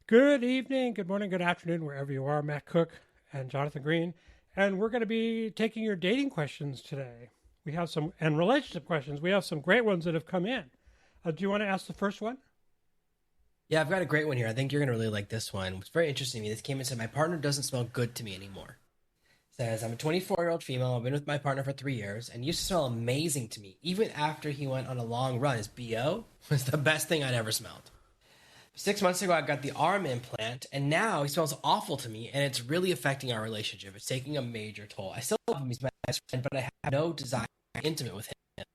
Good evening, good morning, good afternoon, wherever you are. Matt Cook and Jonathan Green. And we're going to be taking your dating questions today. We have some, and relationship questions. We have some great ones that have come in. Do you want to ask the first one? Yeah, I've got a great one here. I think you're going to really like this one. It's very interesting to me. This came and said, my partner doesn't smell good to me anymore. Says, I'm a 24-year-old female. I've been with my partner for 3 years and used to smell amazing to me. Even after he went on a long run, his BO was the best thing I'd ever smelled. 6 months ago, I got the arm implant, and now he smells awful to me, and it's really affecting our relationship. It's taking a major toll. I still love him. He's my best friend, but I have no desire to be intimate with him.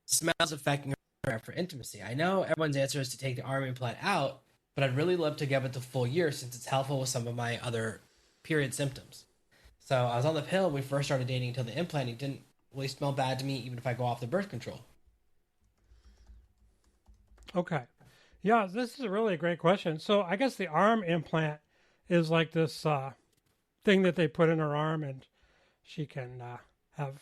Smells affecting her for intimacy. I know everyone's answer is to take the arm implant out, but I'd really love to give it the full year since it's helpful with some of my other period symptoms. So I was on the pill when we first started dating until the implant. He didn't really smell bad to me, even if I go off the birth control. Okay. Yeah, this is a really great question. So I guess the arm implant is like this thing that they put in her arm, and she can have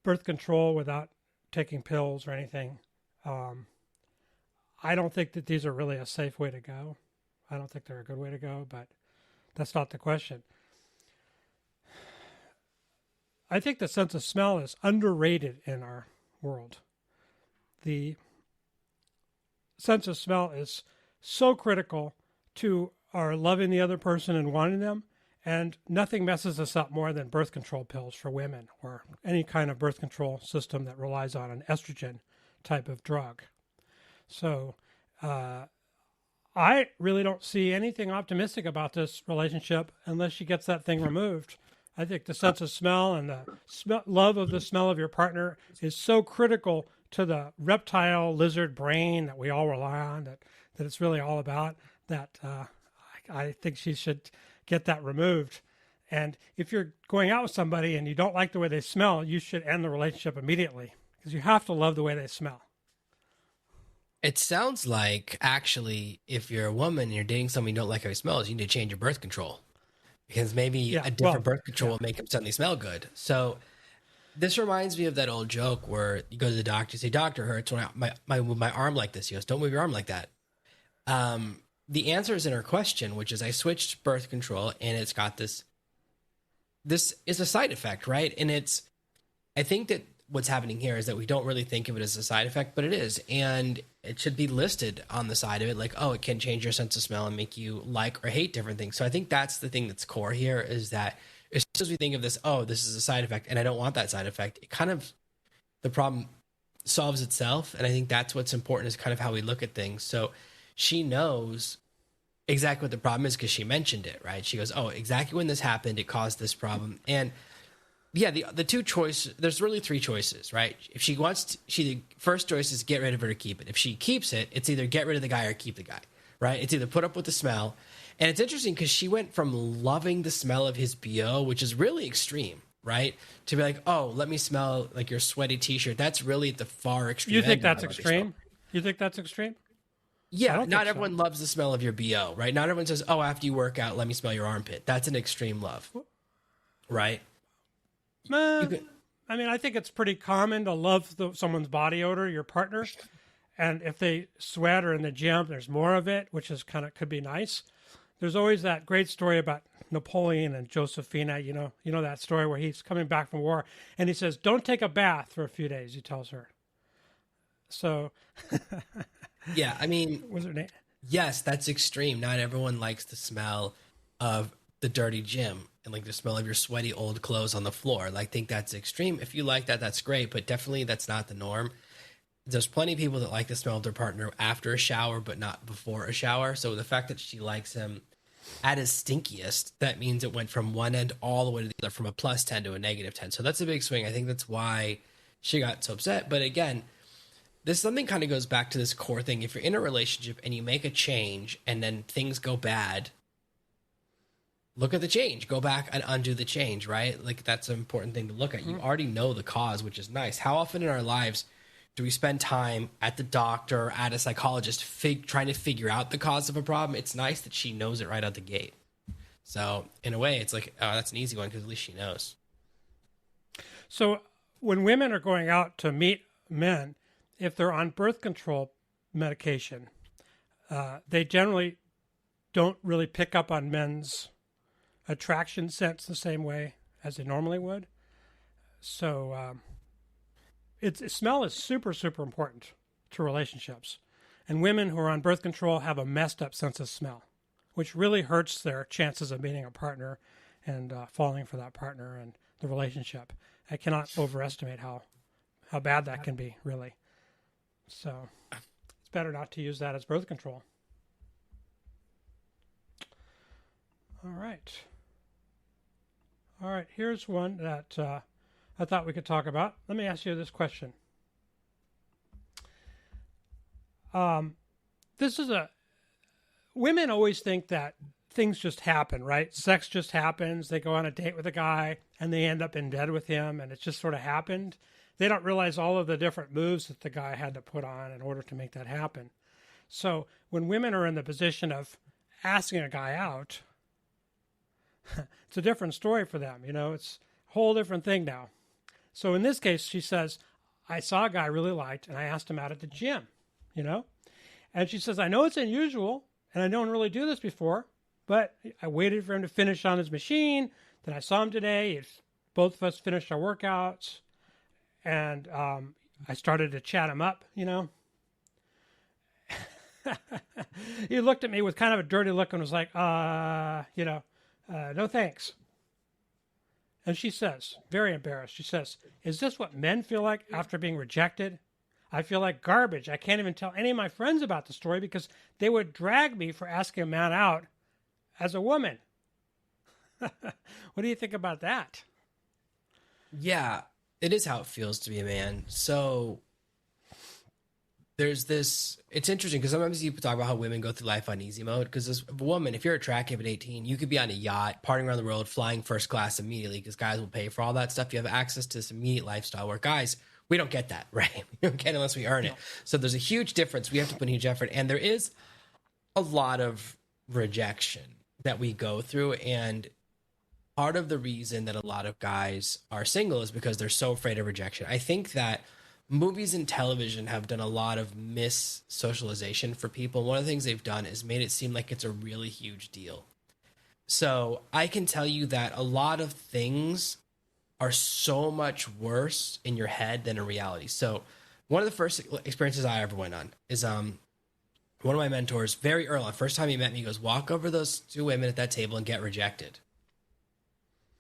birth control without taking pills or anything. I don't think that these are really a safe way to go. I don't think they're a good way to go, but that's not the question. I think the sense of smell is underrated in our world. The sense of smell is so critical to our loving the other person and wanting them, and nothing messes us up more than birth control pills for women or any kind of birth control system that relies on an estrogen type of drug. So I really don't see anything optimistic about this relationship unless she gets that thing removed. I think the sense of smell and the love of the smell of your partner is so critical to the reptile lizard brain that we all rely on, that it's really all about, that I think she should get that removed. And if you're going out with somebody and you don't like the way they smell, you should end the relationship immediately, because you have to love the way they smell. It sounds like, actually, if you're a woman and you're dating someone you don't like how he smells, you need to change your birth control. Because maybe a different birth control will make him suddenly smell good. So this reminds me of that old joke where you go to the doctor, you say, "Doctor, hurts when my arm like this." He goes, "Don't move your arm like that." The answer is in her question, which is I switched birth control, and it's got this. This is a side effect, right? And I think that what's happening here is that we don't really think of it as a side effect, but it is. And it should be listed on the side of it, like, oh, it can change your sense of smell and make you like or hate different things. So I think that's the thing that's core here, is that as soon as we think of this, oh, this is a side effect and I don't want that side effect, it kind of, the problem solves itself. And I think that's what's important, is kind of how we look at things. So she knows exactly what the problem is because she mentioned it, right? She goes, oh, exactly when this happened, it caused this problem. And yeah, the two choices, there's really three choices, right? If she wants to, the first choice is get rid of it or keep it. If she keeps it, it's either get rid of the guy or keep the guy, right? It's either put up with the smell. And it's interesting because she went from loving the smell of his BO, which is really extreme, right? To be like, oh, let me smell like your sweaty t-shirt. That's really at the far extreme. You think that's extreme? You think that's extreme? Yeah, not everyone loves the smell of your BO, right? Not everyone says, oh, after you work out, let me smell your armpit. That's an extreme love, right? I mean, I think it's pretty common to love someone's body odor, your partner. And if they sweat or in the gym, there's more of it, which is could be nice. There's always that great story about Napoleon and Josephina. You know that story where he's coming back from war and he says, "Don't take a bath for a few days," he tells her. So, yeah, I mean, was her name? Yes, that's extreme. Not everyone likes the smell of the dirty gym and like the smell of your sweaty old clothes on the floor. Like, think that's extreme. If you like that, that's great, but definitely that's not the norm. There's plenty of people that like the smell of their partner after a shower, but not before a shower. So the fact that she likes him at his stinkiest, that means it went from one end all the way to the other, from a +10 to a -10. So that's a big swing. I think that's why she got so upset. But again, this something kind of goes back to this core thing. If you're in a relationship and you make a change and then things go bad, look at the change, go back and undo the change, right? Like, that's an important thing to look at. You already know the cause, which is nice. How often in our lives do we spend time at the doctor, at a psychologist, trying to figure out the cause of a problem? It's nice that she knows it right out the gate. So in a way, it's like, oh, that's an easy one because at least she knows. So when women are going out to meet men, if they're on birth control medication, they generally don't really pick up on men's attraction sense the same way as they normally would. So smell is super, super important to relationships. And women who are on birth control have a messed up sense of smell, which really hurts their chances of meeting a partner and falling for that partner and the relationship. I cannot overestimate how bad that can be, really. So it's better not to use that as birth control. All right. Here's one that I thought we could talk about. Let me ask you this question. Women always think that things just happen, right? Sex just happens. They go on a date with a guy and they end up in bed with him and it just sort of happened. They don't realize all of the different moves that the guy had to put on in order to make that happen. So when women are in the position of asking a guy out, it's a different story for them. It's a whole different thing now. So in this case, she says, I saw a guy I really liked and I asked him out at the gym, And she says, I know it's unusual and I don't really do this before, but I waited for him to finish on his machine. Then I saw him today. Both of us finished our workouts and I started to chat him up, He looked at me with kind of a dirty look and was like, no thanks. And she says, very embarrassed, she says, is this what men feel like after being rejected? I feel like garbage. I can't even tell any of my friends about the story because they would drag me for asking a man out as a woman. What do you think about that? Yeah, it is how it feels to be a man. So there's this, it's interesting because sometimes you talk about how women go through life on easy mode. Because as a woman, if you're attractive at 18, you could be on a yacht, partying around the world, flying first class immediately because guys will pay for all that stuff. You have access to this immediate lifestyle where guys, we don't get that, right? We don't get it unless we earn it. So there's a huge difference. We have to put in huge effort. And there is a lot of rejection that we go through. And part of the reason that a lot of guys are single is because they're so afraid of rejection. I think that movies and television have done a lot of mis-socialization for people. One of the things they've done is made it seem like it's a really huge deal. So I can tell you that a lot of things are so much worse in your head than in reality. So one of the first experiences I ever went on is one of my mentors, very early on, first time he met me, he goes, walk over those two women at that table and get rejected.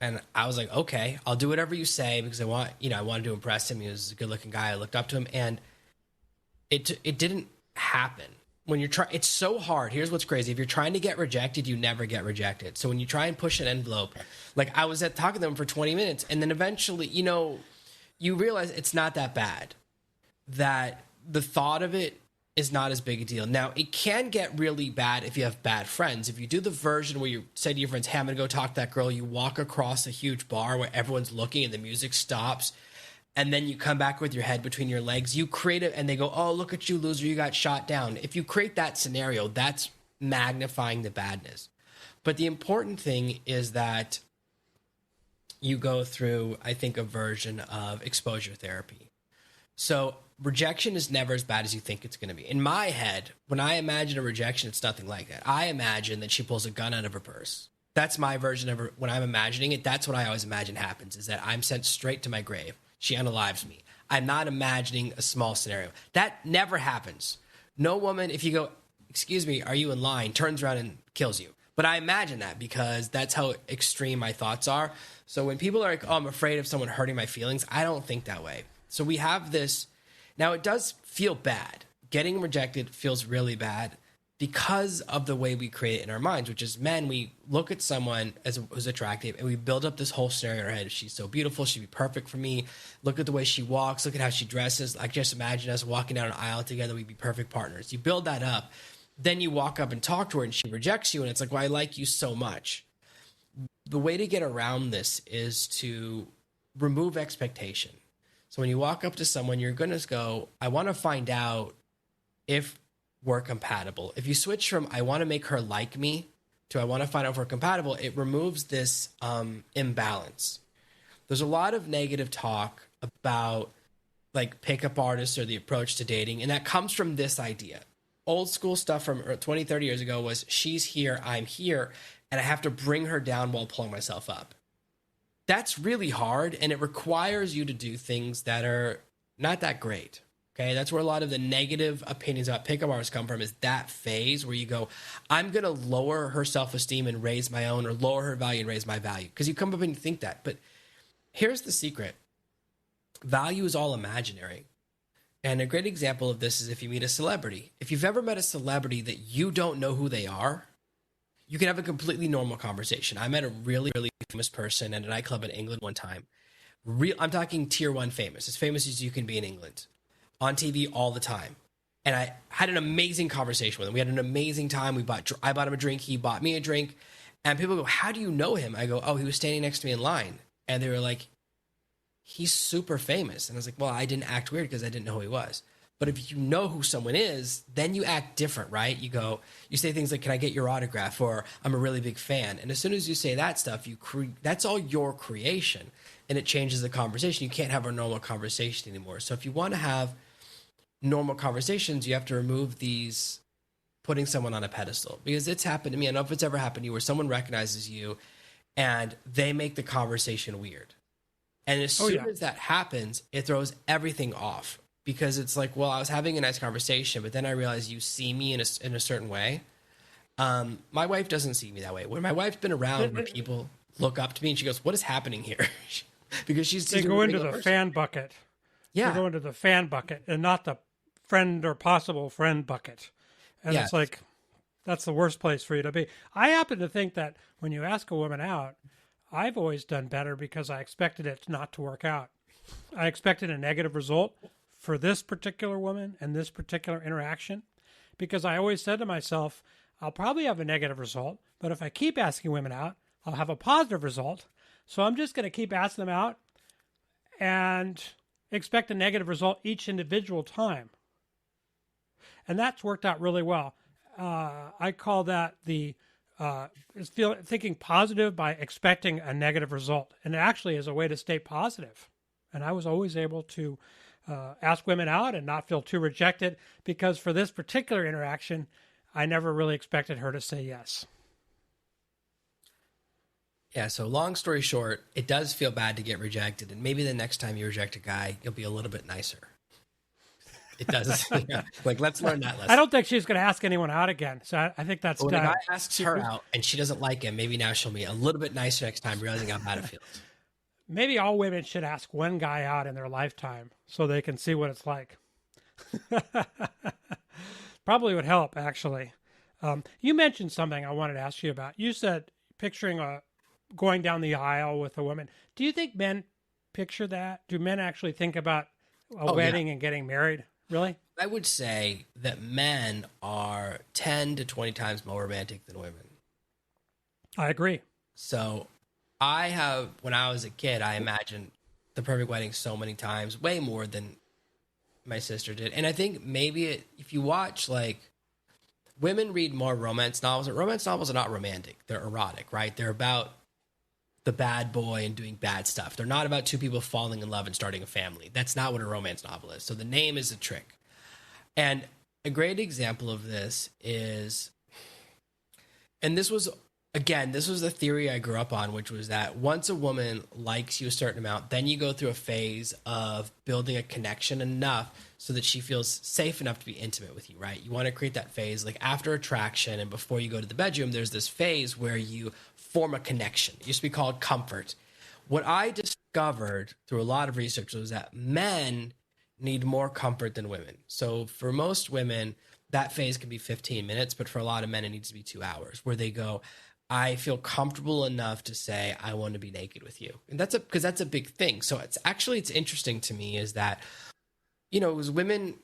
And I was like, okay, I'll do whatever you say because I wanted to impress him. He was a good looking guy. I looked up to him and it didn't happen. When you're trying, it's so hard. Here's what's crazy. If you're trying to get rejected, you never get rejected. So when you try and push an envelope, like I was talking to them for 20 minutes and then eventually, you realize it's not that bad, that the thought of it is not as big a deal. Now, it can get really bad if you have bad friends. If you do the version where you say to your friends, hey, I'm going to go talk to that girl, you walk across a huge bar where everyone's looking and the music stops, and then you come back with your head between your legs, you create it, and they go, oh, look at you, loser, you got shot down. If you create that scenario, that's magnifying the badness. But the important thing is that you go through, I think, a version of exposure therapy. So rejection is never as bad as you think it's going to be. In my head, when I imagine a rejection, it's nothing like that. I imagine that she pulls a gun out of her purse. That's my version of her. When I'm imagining it, that's what I always imagine happens, is that I'm sent straight to my grave. She unalives me. I'm not imagining a small scenario. That never happens. No woman, if you go, excuse me, are you in line, turns around and kills you. But I imagine that because that's how extreme my thoughts are. So when people are like, oh, I'm afraid of someone hurting my feelings, I don't think that way. So we have this. Now, it does feel bad. Getting rejected feels really bad because of the way we create it in our minds, which is men, we look at someone who's attractive and we build up this whole scenario in our head. She's so beautiful. She'd be perfect for me. Look at the way she walks. Look at how she dresses. Like, just imagine us walking down an aisle together. We'd be perfect partners. You build that up. Then you walk up and talk to her and she rejects you. And it's like, well, I like you so much. The way to get around this is to remove expectation. So when you walk up to someone, you're going to go, I want to find out if we're compatible. If you switch from I want to make her like me to I want to find out if we're compatible, it removes this imbalance. There's a lot of negative talk about like pickup artists or the approach to dating, and that comes from this idea. old school stuff from 20, 30 years ago was she's here, I'm here, and I have to bring her down while pulling myself up. That's really hard, and it requires you to do things that are not that great. Okay, that's where a lot of the negative opinions about pickup artists come from, is that phase where you go, I'm going to lower her self-esteem and raise my own, or lower her value and raise my value. Because you come up and you think that. But here's the secret. Value is all imaginary. And a great example of this is if you meet a celebrity. If you've ever met a celebrity that you don't know who they are, you can have a completely normal conversation. I met a really, really famous person at a nightclub in England one time. I'm talking tier 1 famous, as famous as you can be in England, on TV all the time. And I had an amazing conversation with him. We had an amazing time. I bought him a drink. He bought me a drink. And people go, how do you know him? I go, oh, he was standing next to me in line. And they were like, he's super famous. And I was like, well, I didn't act weird because I didn't know who he was. But if you know who someone is, then you act different, right? You say things like, can I get your autograph? Or I'm a really big fan. And as soon as you say that stuff, that's all your creation. And it changes the conversation. You can't have a normal conversation anymore. So if you want to have normal conversations, you have to remove these putting someone on a pedestal, because it's happened to me. I don't know if it's ever happened to you where someone recognizes you and they make the conversation weird. And as soon as that happens, it throws everything off, because it's like, well, I was having a nice conversation, but then I realized you see me in a certain way. My wife doesn't see me that way. When my wife's been around, where people look up to me and she goes, what is happening here? Because they go into the fan bucket. Yeah. They go into the fan bucket and not the friend or possible friend bucket. And it's like, that's the worst place for you to be. I happen to think that when you ask a woman out, I've always done better because I expected it not to work out. I expected a negative result for this particular woman and this particular interaction, because I always said to myself, I'll probably have a negative result, but if I keep asking women out, I'll have a positive result. So I'm just going to keep asking them out and expect a negative result each individual time. And that's worked out really well. I call that thinking positive by expecting a negative result. And it actually is a way to stay positive. And I was always able to ask women out and not feel too rejected, because for this particular interaction, I never really expected her to say yes. Yeah, so long story short, it does feel bad to get rejected. And maybe the next time you reject a guy, you'll be a little bit nicer. It does. Yeah. Like, let's learn that lesson. I don't think she's going to ask anyone out again. So I think that's when a guy asks her out and she doesn't like him, maybe now she'll be a little bit nicer next time, realizing how bad it feels. Maybe all women should ask one guy out in their lifetime so they can see what it's like. Probably would help, actually. You mentioned something I wanted to ask you about. You said picturing going down the aisle with a woman. Do you think men picture that? Do men actually think about a wedding and getting married? Really? I would say that men are 10 to 20 times more romantic than women. I agree. So when I was a kid, I imagined the perfect wedding so many times, way more than my sister did. And I think maybe if you watch, like, women read more romance novels. Romance novels are not romantic. They're erotic, right? They're about the bad boy and doing bad stuff. They're not about two people falling in love and starting a family. That's not what a romance novel is. So the name is a trick. And a great example of this is, and this was the theory I grew up on, which was that once a woman likes you a certain amount, then you go through a phase of building a connection enough so that she feels safe enough to be intimate with you, right? You want to create that phase, like after attraction and before you go to the bedroom, there's this phase where you form a connection. It used to be called comfort. What I discovered through a lot of research was that men need more comfort than women. So for most women, that phase can be 15 minutes, but for a lot of men, it needs to be 2 hours, where they go, I feel comfortable enough to say, I want to be naked with you. And because that's a big thing. So it's interesting to me is that, as women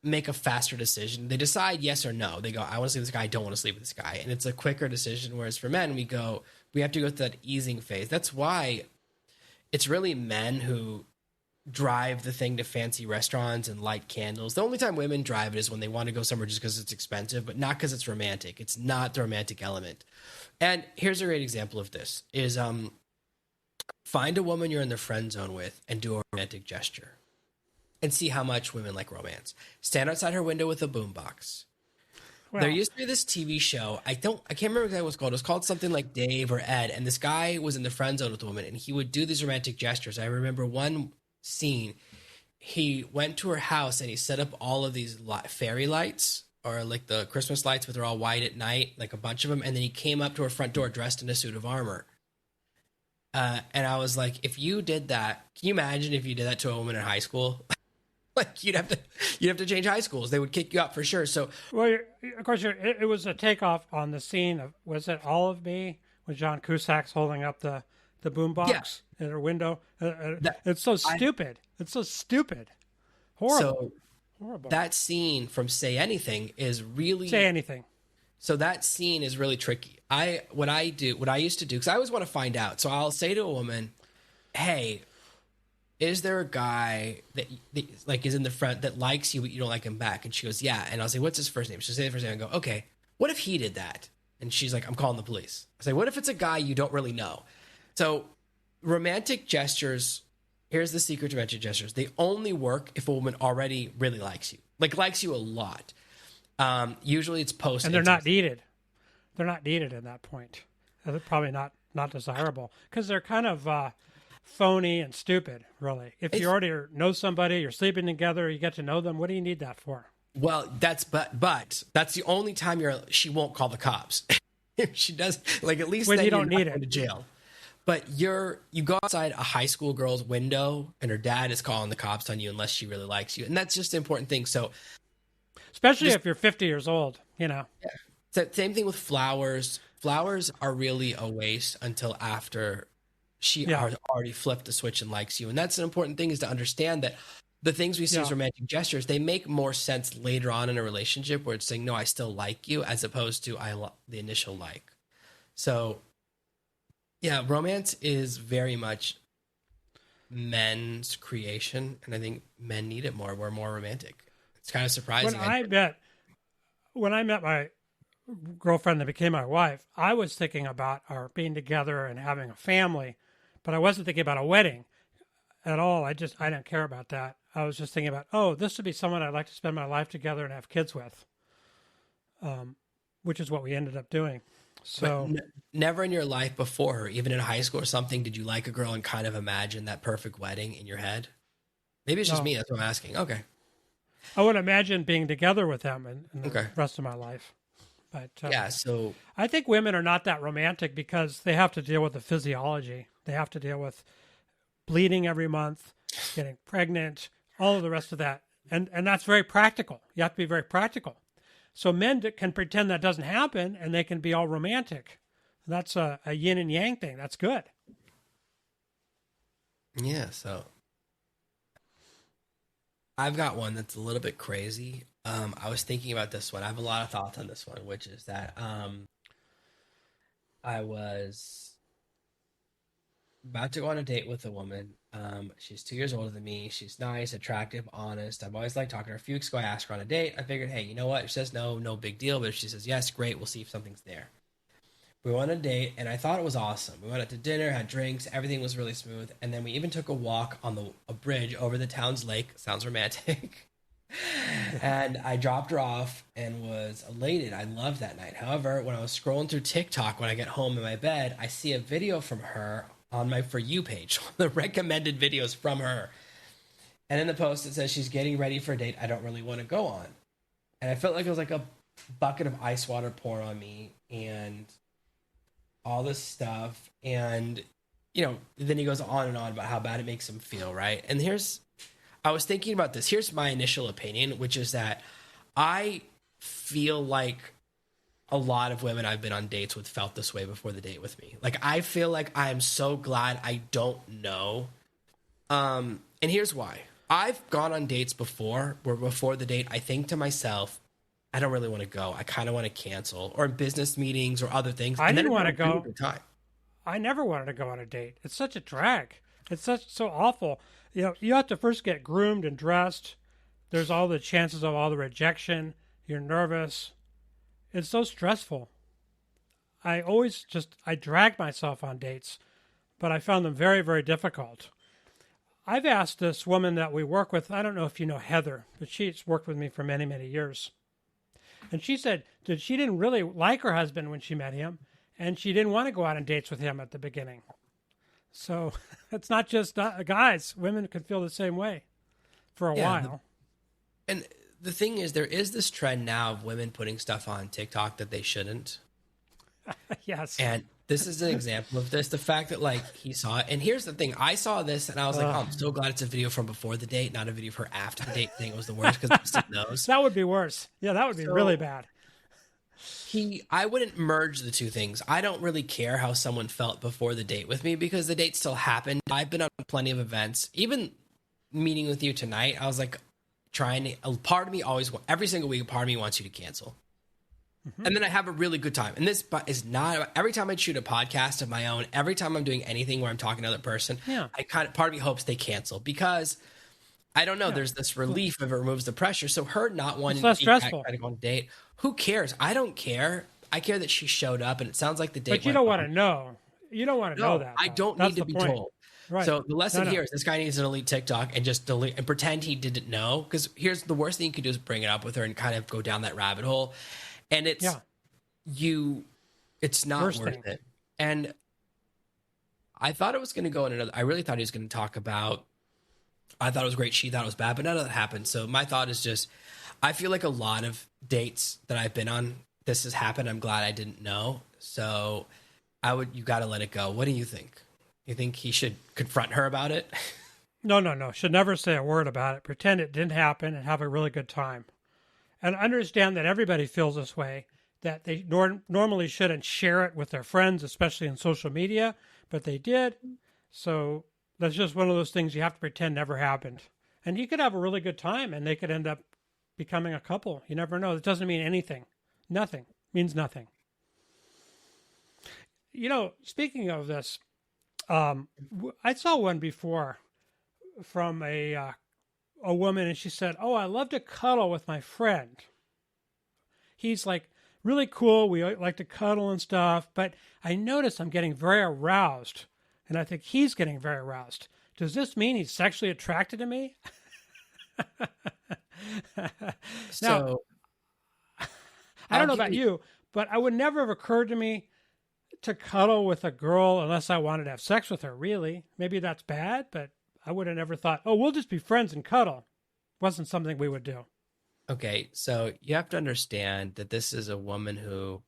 make a faster decision, they decide yes or no. They go, I want to sleep with this guy, I don't want to sleep with this guy. And it's a quicker decision. Whereas for men, we have to go through that easing phase. That's why it's really men who drive the thing to fancy restaurants and light candles. The only time women drive it is when they want to go somewhere just because it's expensive, but not because it's romantic. It's not the romantic element. And here's a great example of this is find a woman you're in the friend zone with and do a romantic gesture and see how much women like romance. Stand outside her window with a boombox. There used to be this TV show. I can't remember exactly what it's called. It was called something like Dave or Ed. And this guy was in the friend zone with a woman, and he would do these romantic gestures. I remember one scene. He went to her house and he set up all of these fairy lights, or like the Christmas lights, but they're all white at night, like a bunch of them. And then he came up to her front door dressed in a suit of armor. And I was like, if you did that, can you imagine if you did that to a woman in high school? Like you'd have to change high schools. They would kick you out for sure. So, well, of course, it was a takeoff on the scene of, was it All of Me, with John Cusack's holding up the boombox in her window? It's so stupid. It's so stupid. Horrible. Horrible. That scene from Say Anything is really Say Anything. So that scene is really tricky. What I used to do, because I always want to find out. So I'll say to a woman, "Hey, is there a guy that like is in the front that likes you but you don't like him back?" And she goes, "Yeah." And I'll say, "What's his first name?" She'll say the first name and go, "Okay, what if he did that?" And she's like, "I'm calling the police." I say, "What if it's a guy you don't really know?" So romantic gestures, here's the secret to romantic gestures. They only work if a woman already really likes you, like likes you a lot. Usually it's post. And they're not needed. They're not needed at that point. They're probably not desirable because they're kind of phony and stupid, really. If you already know somebody, you're sleeping together, you get to know them, what do you need that for? Well, that's the only time she won't call the cops. If she does, like at least when then you don't you're need not going it to jail. But you go outside a high school girl's window and her dad is calling the cops on you unless she really likes you. And that's just the important thing. So especially if you're 50 years old, you know. Yeah. So same thing with flowers. Flowers are really a waste until after she has already flipped the switch and likes you. And that's an important thing, is to understand that the things we see as romantic gestures, they make more sense later on in a relationship where it's saying, no, I still like you, as opposed to the initial like. So yeah, romance is very much men's creation. And I think men need it more. We're more romantic. It's kind of surprising. When I met my girlfriend that became my wife, I was thinking about our being together and having a family, but I wasn't thinking about a wedding at all. I didn't care about that. I was just thinking about, this would be someone I'd like to spend my life together and have kids with, which is what we ended up doing. So never in your life before her, even in high school or something, did you like a girl and kind of imagine that perfect wedding in your head? Maybe it's just me. That's what I'm asking. Okay. I would imagine being together with them in the rest of my life. But so I think women are not that romantic because they have to deal with the physiology. They have to deal with bleeding every month, getting pregnant, all of the rest of that. And that's very practical. You have to be very practical. So men can pretend that doesn't happen and they can be all romantic. That's a yin and yang thing. That's good. Yeah, so I've got one that's a little bit crazy. I was thinking about this one. I have a lot of thoughts on this one, which is that I was about to go on a date with a woman. She's 2 years older than me. She's nice, attractive, honest. I've always liked talking to her. A few weeks ago, I asked her on a date. I figured, hey, you know what? If she says no, no big deal. But if she says yes, great. We'll see if something's there. We went on a date, and I thought it was awesome. We went out to dinner, had drinks. Everything was really smooth. And then we even took a walk on a bridge over the town's lake. Sounds romantic. And I dropped her off and was elated. I loved that night. However, when I was scrolling through TikTok when I get home in my bed, I see a video from her on my For You page, the recommended videos from her. And in the post, it says she's getting ready for a date I don't really want to go on. And I felt like it was like a bucket of ice water poured on me and all this stuff. And, then he goes on and on about how bad it makes him feel, right? And I was thinking about this. Here's my initial opinion, which is that I feel like a lot of women I've been on dates with felt this way before the date with me. Like, I feel like I'm so glad I don't know. And here's why. I've gone on dates before where before the date, I think to myself, I don't really want to go. I kind of want to cancel, or in business meetings or other things. I didn't want to go. I never wanted to go on a date. It's such a drag. It's so awful. You have to first get groomed and dressed. There's all the chances of all the rejection. You're nervous. It's so stressful. I drag myself on dates, but I found them very, very difficult. I've asked this woman that we work with, I don't know if you know Heather, but she's worked with me for many, many years. And she said that she didn't really like her husband when she met him, and she didn't want to go out on dates with him at the beginning. So it's not just guys. Women could feel the same way for a while. And the thing is, there is this trend now of women putting stuff on TikTok that they shouldn't. Yes. And this is an example of this. The fact that, like, he saw it. And here's the thing. I saw this, and I was like, oh, I'm so glad it's a video from before the date, not a video of her after the date. Thing was the worst because it knows. That would be worse. Yeah, that would be really bad. I wouldn't merge the two things. I don't really care how someone felt before the date with me because the date still happened. I've been on plenty of events. Even meeting with you tonight, I was like a part of me always, every single week, a part of me wants you to cancel. Mm-hmm. And then I have a really good time. And this is not, every time I shoot a podcast of my own, every time I'm doing anything where I'm talking to another person, part of me hopes they cancel because I don't know. There's this relief if it removes the pressure. So her not wanting to go on a date, who cares? I don't care. I care that she showed up, and it sounds like the date. But you don't want to know. You don't want to know that. I don't need to be told. Right. So the lesson here is this guy needs to delete TikTok and just delete and pretend he didn't know. Because here's the worst thing you could do is bring it up with her and kind of go down that rabbit hole. And it's not worth it. And I thought it was going to go in another. I really thought he was going to talk about. I thought it was great. She thought it was bad, but none of that happened. So my thought is just, I feel like a lot of dates that I've been on, this has happened. I'm glad I didn't know. So you got to let it go. What do you think? You think he should confront her about it? No. Should never say a word about it. Pretend it didn't happen and have a really good time. And understand that everybody feels this way, that they normally shouldn't share it with their friends, especially in social media, but they did. So that's just one of those things you have to pretend never happened. And you could have a really good time and they could end up becoming a couple. You never know. It doesn't mean anything. Nothing. It means nothing. You know, speaking of this, I saw one before from a woman, and she said, "Oh, I love to cuddle with my friend. He's like really cool. We like to cuddle and stuff, but I notice I'm getting very aroused, and I think he's getting very aroused. Does this mean he's sexually attracted to me?" Now, I don't know about you, but I would never have occurred to me to cuddle with a girl unless I wanted to have sex with her, really. Maybe that's bad, but I would have never thought, oh, we'll just be friends and cuddle. Wasn't something we would do. Okay, so you have to understand that this is a woman who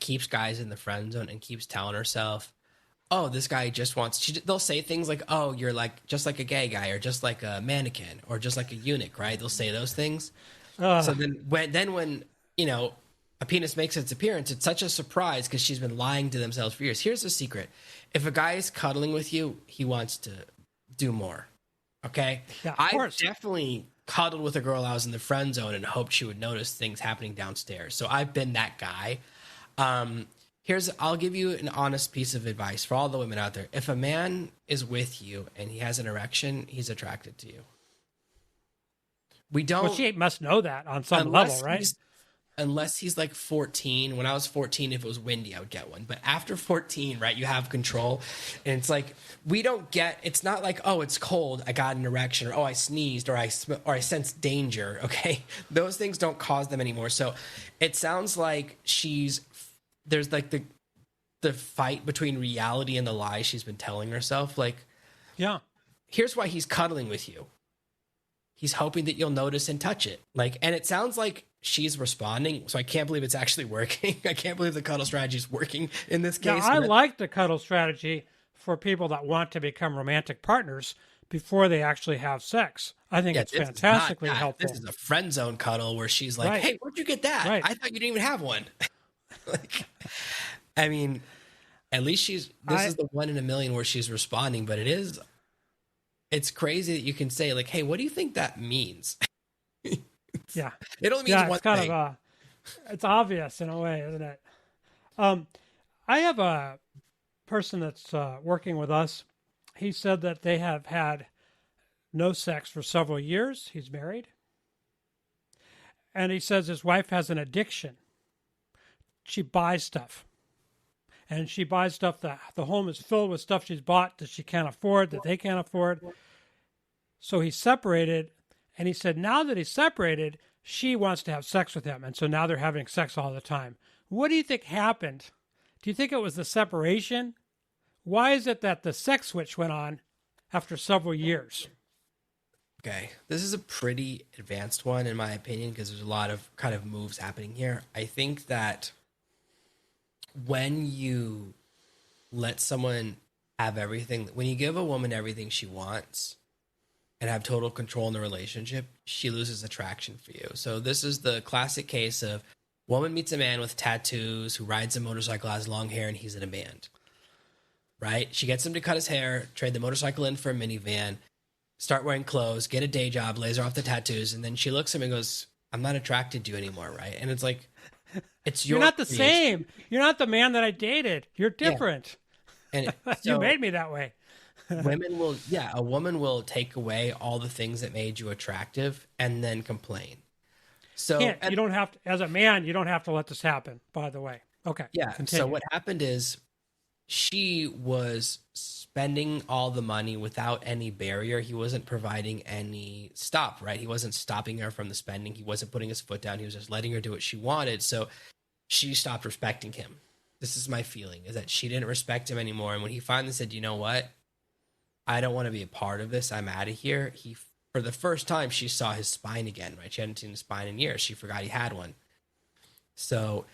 keeps guys in the friend zone and keeps telling herself, oh, this guy just wants, they'll say things like, oh, you're like just like a gay guy or just like a mannequin or just like a eunuch, right? They'll say those things. So then when, you know, a penis makes its appearance, it's such a surprise because she's been lying to themselves for years. Here's the secret. If a guy is cuddling with you, he wants to do more. Okay? Yeah, I definitely cuddled with a girl I was in the friend zone and hoped she would notice things happening downstairs. So I've been that guy. I'll give you an honest piece of advice for all the women out there. If a man is with you and he has an erection, he's attracted to you. Well, she must know that on some level, right? Unless he's like 14. When I was 14, if it was windy, I would get one. But after 14, right, you have control. And it's like, it's not like, oh, it's cold, I got an erection, or oh, I sneezed, or I sense danger, okay? Those things don't cause them anymore. So it sounds like there's like the fight between reality and the lie she's been telling herself. Like, yeah, here's why he's cuddling with you. He's hoping that you'll notice and touch it. Like, and it sounds like she's responding. So I can't believe it's actually working. I can't believe the cuddle strategy is working in this case. Yeah, I like the cuddle strategy for people that want to become romantic partners before they actually have sex. I think it's fantastically helpful. This is a friend zone cuddle where she's like, hey, where'd you get that? Right. I thought you didn't even have one. Like, I mean, at least this is the 1 in a million where she's responding, but it's crazy that you can say like, hey, what do you think that means? Yeah. It only means one thing. It's obvious in a way, isn't it? I have a person that's working with us. He said that they have had no sex for several years. He's married. And he says his wife has an addiction. She buys stuff. And she buys stuff that the home is filled with stuff she's bought that she can't afford, that they can't afford. So he's separated. And he said now that he's separated, she wants to have sex with him. And so now they're having sex all the time. What do you think happened? Do you think it was the separation? Why is it that the sex switch went on after several years? Okay, this is a pretty advanced one in my opinion because there's a lot of kind of moves happening here. I think that when you let someone have everything, when you give a woman everything she wants and have total control in the relationship, she loses attraction for you. So this is the classic case of woman meets a man with tattoos who rides a motorcycle, has long hair, and he's in a band. Right? She gets him to cut his hair, trade the motorcycle in for a minivan, start wearing clothes, get a day job, laser off the tattoos, and then she looks at him and goes, I'm not attracted to you anymore, right? And it's like, it's your You're not the creation. same. You're not the man that I dated. You're different. Yeah. And You made me that way. a woman will take away all the things that made you attractive and then complain. So You don't have to, as a man, you don't have to let this happen, by the way. Okay. Yeah. Continue. So what happened is she was spending all the money without any barrier. He wasn't providing any stop, right? He wasn't stopping her from the spending. He wasn't putting his foot down. He was just letting her do what she wanted. So she stopped respecting him. This is my feeling, is that she didn't respect him anymore. And when he finally said, you know what? I don't want to be a part of this. I'm out of here. For the first time, she saw his spine again, right? She hadn't seen his spine in years. She forgot he had one. So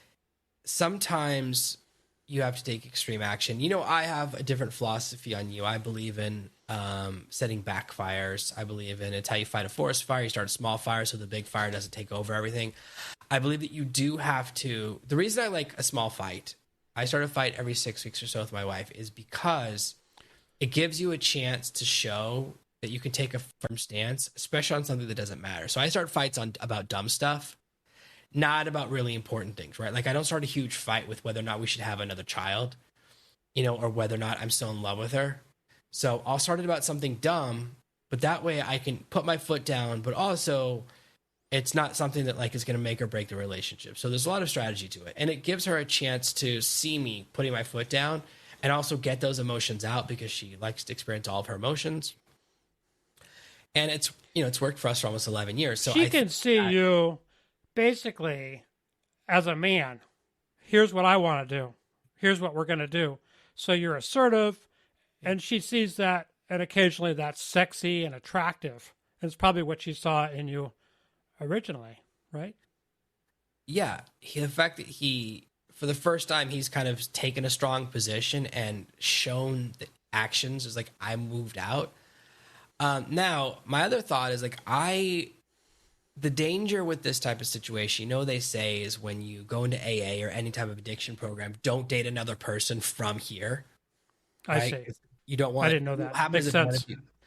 sometimes you have to take extreme action. You know, I have a different philosophy on you. I believe in setting backfires. I believe in it's how you fight a forest fire. You start a small fire so the big fire doesn't take over everything. I believe that you do have to. The reason I like a small fight, I start a fight every 6 weeks or so with my wife, is because it gives you a chance to show that you can take a firm stance, especially on something that doesn't matter. So I start fights about dumb stuff, not about really important things, right? Like I don't start a huge fight with whether or not we should have another child, you know, or whether or not I'm still in love with her. So I'll start it about something dumb, but that way I can put my foot down, but also it's not something that like is going to make or break the relationship. So there's a lot of strategy to it. And it gives her a chance to see me putting my foot down and also get those emotions out because she likes to experience all of her emotions. And it's, you know, it's worked for us for almost 11 years. So she can see you basically as a man. Here's what I want to do. Here's what we're going to do. So you're assertive, and she sees that, and occasionally that's sexy and attractive. And it's probably what she saw in you originally, right? Yeah. The fact that for the first time, he's kind of taken a strong position and shown the actions is like, I moved out. Now, my other thought is like, the danger with this type of situation, you know, they say is when you go into AA or any type of addiction program, don't date another person from here. Right? I see. You don't want. I didn't know that. Makes sense.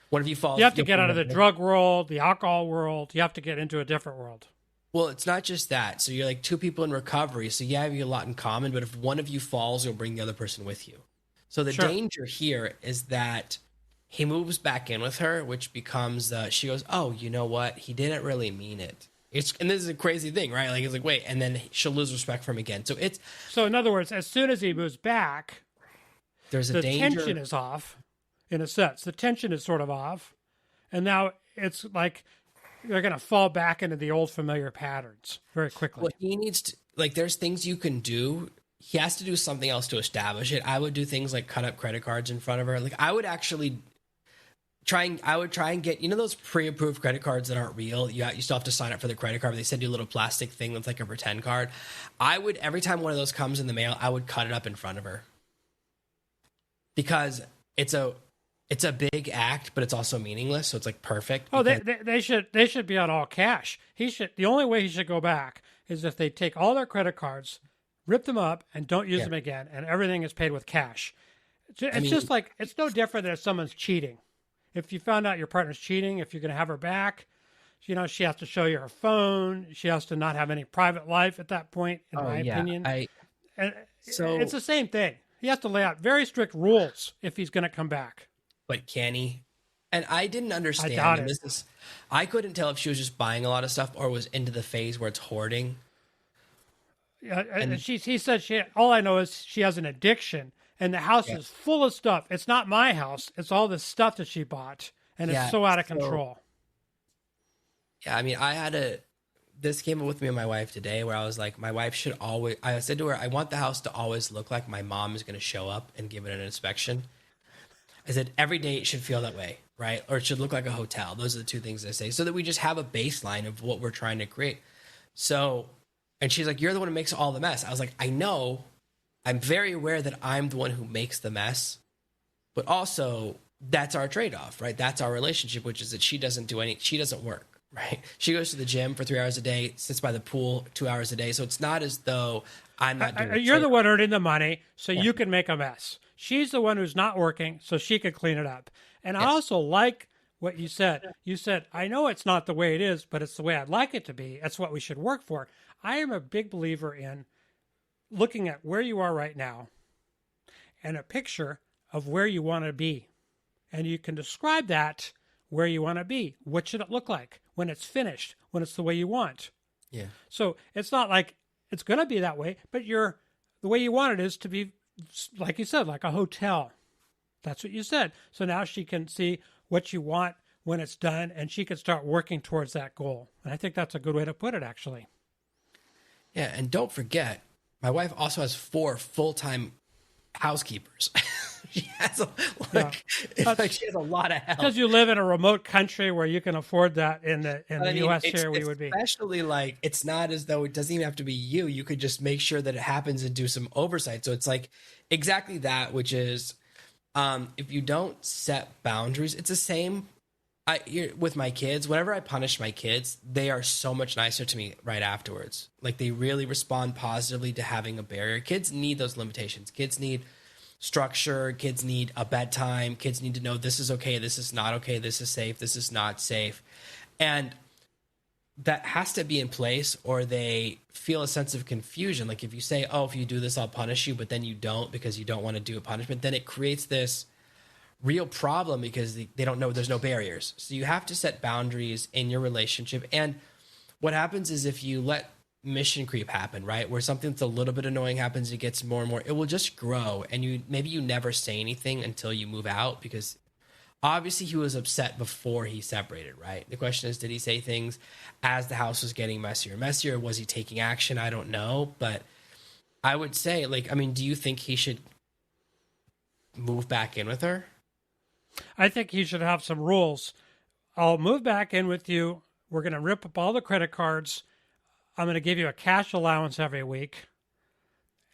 What if you fall? You have to get out of the drug world, the alcohol world. You have to get into a different world. Well, it's not just that. So you're like two people in recovery. So you have a lot in common, but if one of you falls, you'll bring the other person with you. So the danger here is that he moves back in with her, which becomes she goes, oh, you know what? He didn't really mean it. And this is a crazy thing, right? Like it's like, wait, and then she'll lose respect for him again. So in other words, as soon as he moves back, there's a the danger. tension is off, in a sense. The tension is sort of off, and now it's like they're going to fall back into the old familiar patterns very quickly. Well, he needs to, like, there's things you can do. He has to do something else to establish it. I would do things like cut up credit cards in front of her. Like I would try and get, you know, those pre-approved credit cards that aren't real. You still have to sign up for the credit card, but they send you a little plastic thing that's like a pretend card. Every time one of those comes in the mail, I would cut it up in front of her. Because it's a big act, but it's also meaningless, so it's like perfect. Oh, they should be on all cash. The only way he should go back is if they take all their credit cards, rip them up, and don't use them again, and everything is paid with cash. Just like, it's no different than if someone's cheating. If you found out your partner's cheating, if you're going to have her back, you know, she has to show you her phone. She has to not have any private life at that point, in my opinion. So it's the same thing. He has to lay out very strict rules if he's going to come back. But can he? And I didn't understand. I doubt it. I couldn't tell if she was just buying a lot of stuff or was into the phase where it's hoarding. Yeah, and he said all I know is she has an addiction, and the house is full of stuff. It's not my house. It's all this stuff that she bought, and it's so out of control. Yeah, I mean, this came up with me and my wife today, where I was like, my wife should always, I said to her, I want the house to always look like my mom is going to show up and give it an inspection. I said, every day it should feel that way, right? Or it should look like a hotel. Those are the two things I say, so that we just have a baseline of what we're trying to create. So, and she's like, you're the one who makes all the mess. I was like, I know. I'm very aware that I'm the one who makes the mess, but also that's our trade-off, right? That's our relationship, which is that she doesn't work, right? She goes to the gym for 3 hours a day, sits by the pool 2 hours a day. So it's not as though I'm not doing You're the one earning the money, so you can make a mess. She's the one who's not working, so she could clean it up. And I also like what you said. You said, I know it's not the way it is, but it's the way I'd like it to be. That's what we should work for. I am a big believer in looking at where you are right now and a picture of where you want to be. And you can describe that where you want to be. What should it look like when it's finished, when it's the way you want? Yeah. So it's not like it's going to be that way, but the way you want it is to be, like you said, like a hotel. That's what you said. So now she can see what you want when it's done, and she can start working towards that goal. And I think that's a good way to put it, actually. Yeah, and don't forget, my wife also has 4 full-time housekeepers. She has she has a lot of help. Because you live in a remote country where you can afford that. In the U.S. here, we would be. Especially like, it's not as though it doesn't even have to be you. You could just make sure that it happens and do some oversight. So it's like exactly that, which is if you don't set boundaries, it's the same. With my kids, whenever I punish my kids, they are so much nicer to me right afterwards. Like they really respond positively to having a barrier. Kids need those limitations. Kids need structure. Kids need a bedtime. Kids need to know this is okay, this is not okay, this is safe, this is not safe. And that has to be in place, or they feel a sense of confusion. Like if you say, oh, if you do this, I'll punish you, but then you don't because you don't want to do a punishment, then it creates this real problem because they don't know, there's no barriers. So you have to set boundaries in your relationship. And what happens is if you let mission creep happen, right, where something that's a little bit annoying happens, it gets more and more, it will just grow. And maybe you never say anything until you move out, because obviously he was upset before he separated, right? The question is, did he say things as the house was getting messier and messier? Was he taking action? I don't know. But I would say, like, I mean, do you think he should move back in with her? I think he should have some rules. I'll move back in with you. We're going to rip up all the credit cards. I'm going to give you a cash allowance every week,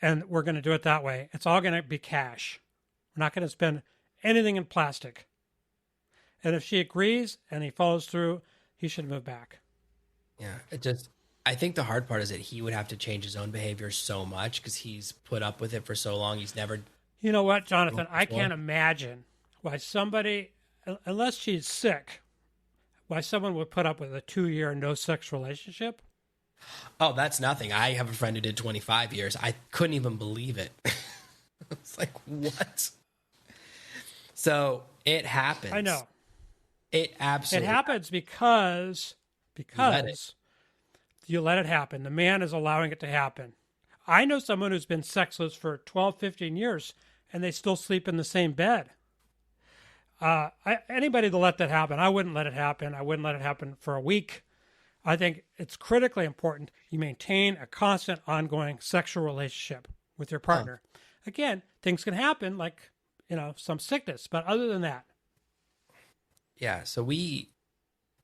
and we're going to do it that way. It's all going to be cash. We're not going to spend anything in plastic. And if she agrees and he follows through, he should move back. Yeah, I think the hard part is that he would have to change his own behavior so much because he's put up with it for so long. He's never. You know what, Jonathan? I can't imagine why somebody, unless she's sick, why someone would put up with a 2-year no-sex relationship. Oh, that's nothing. I have a friend who did 25 years. I couldn't even believe it. It's like, what? So it happens. I know. It absolutely happens because you let it happen. The man is allowing it to happen. I know someone who's been sexless for 12, 15 years, and they still sleep in the same bed. Anybody to let that happen, I wouldn't let it happen. I wouldn't let it happen for a week. I think it's critically important you maintain a constant, ongoing sexual relationship with your partner. Again, things can happen, like, some sickness, but other than that. Yeah, so we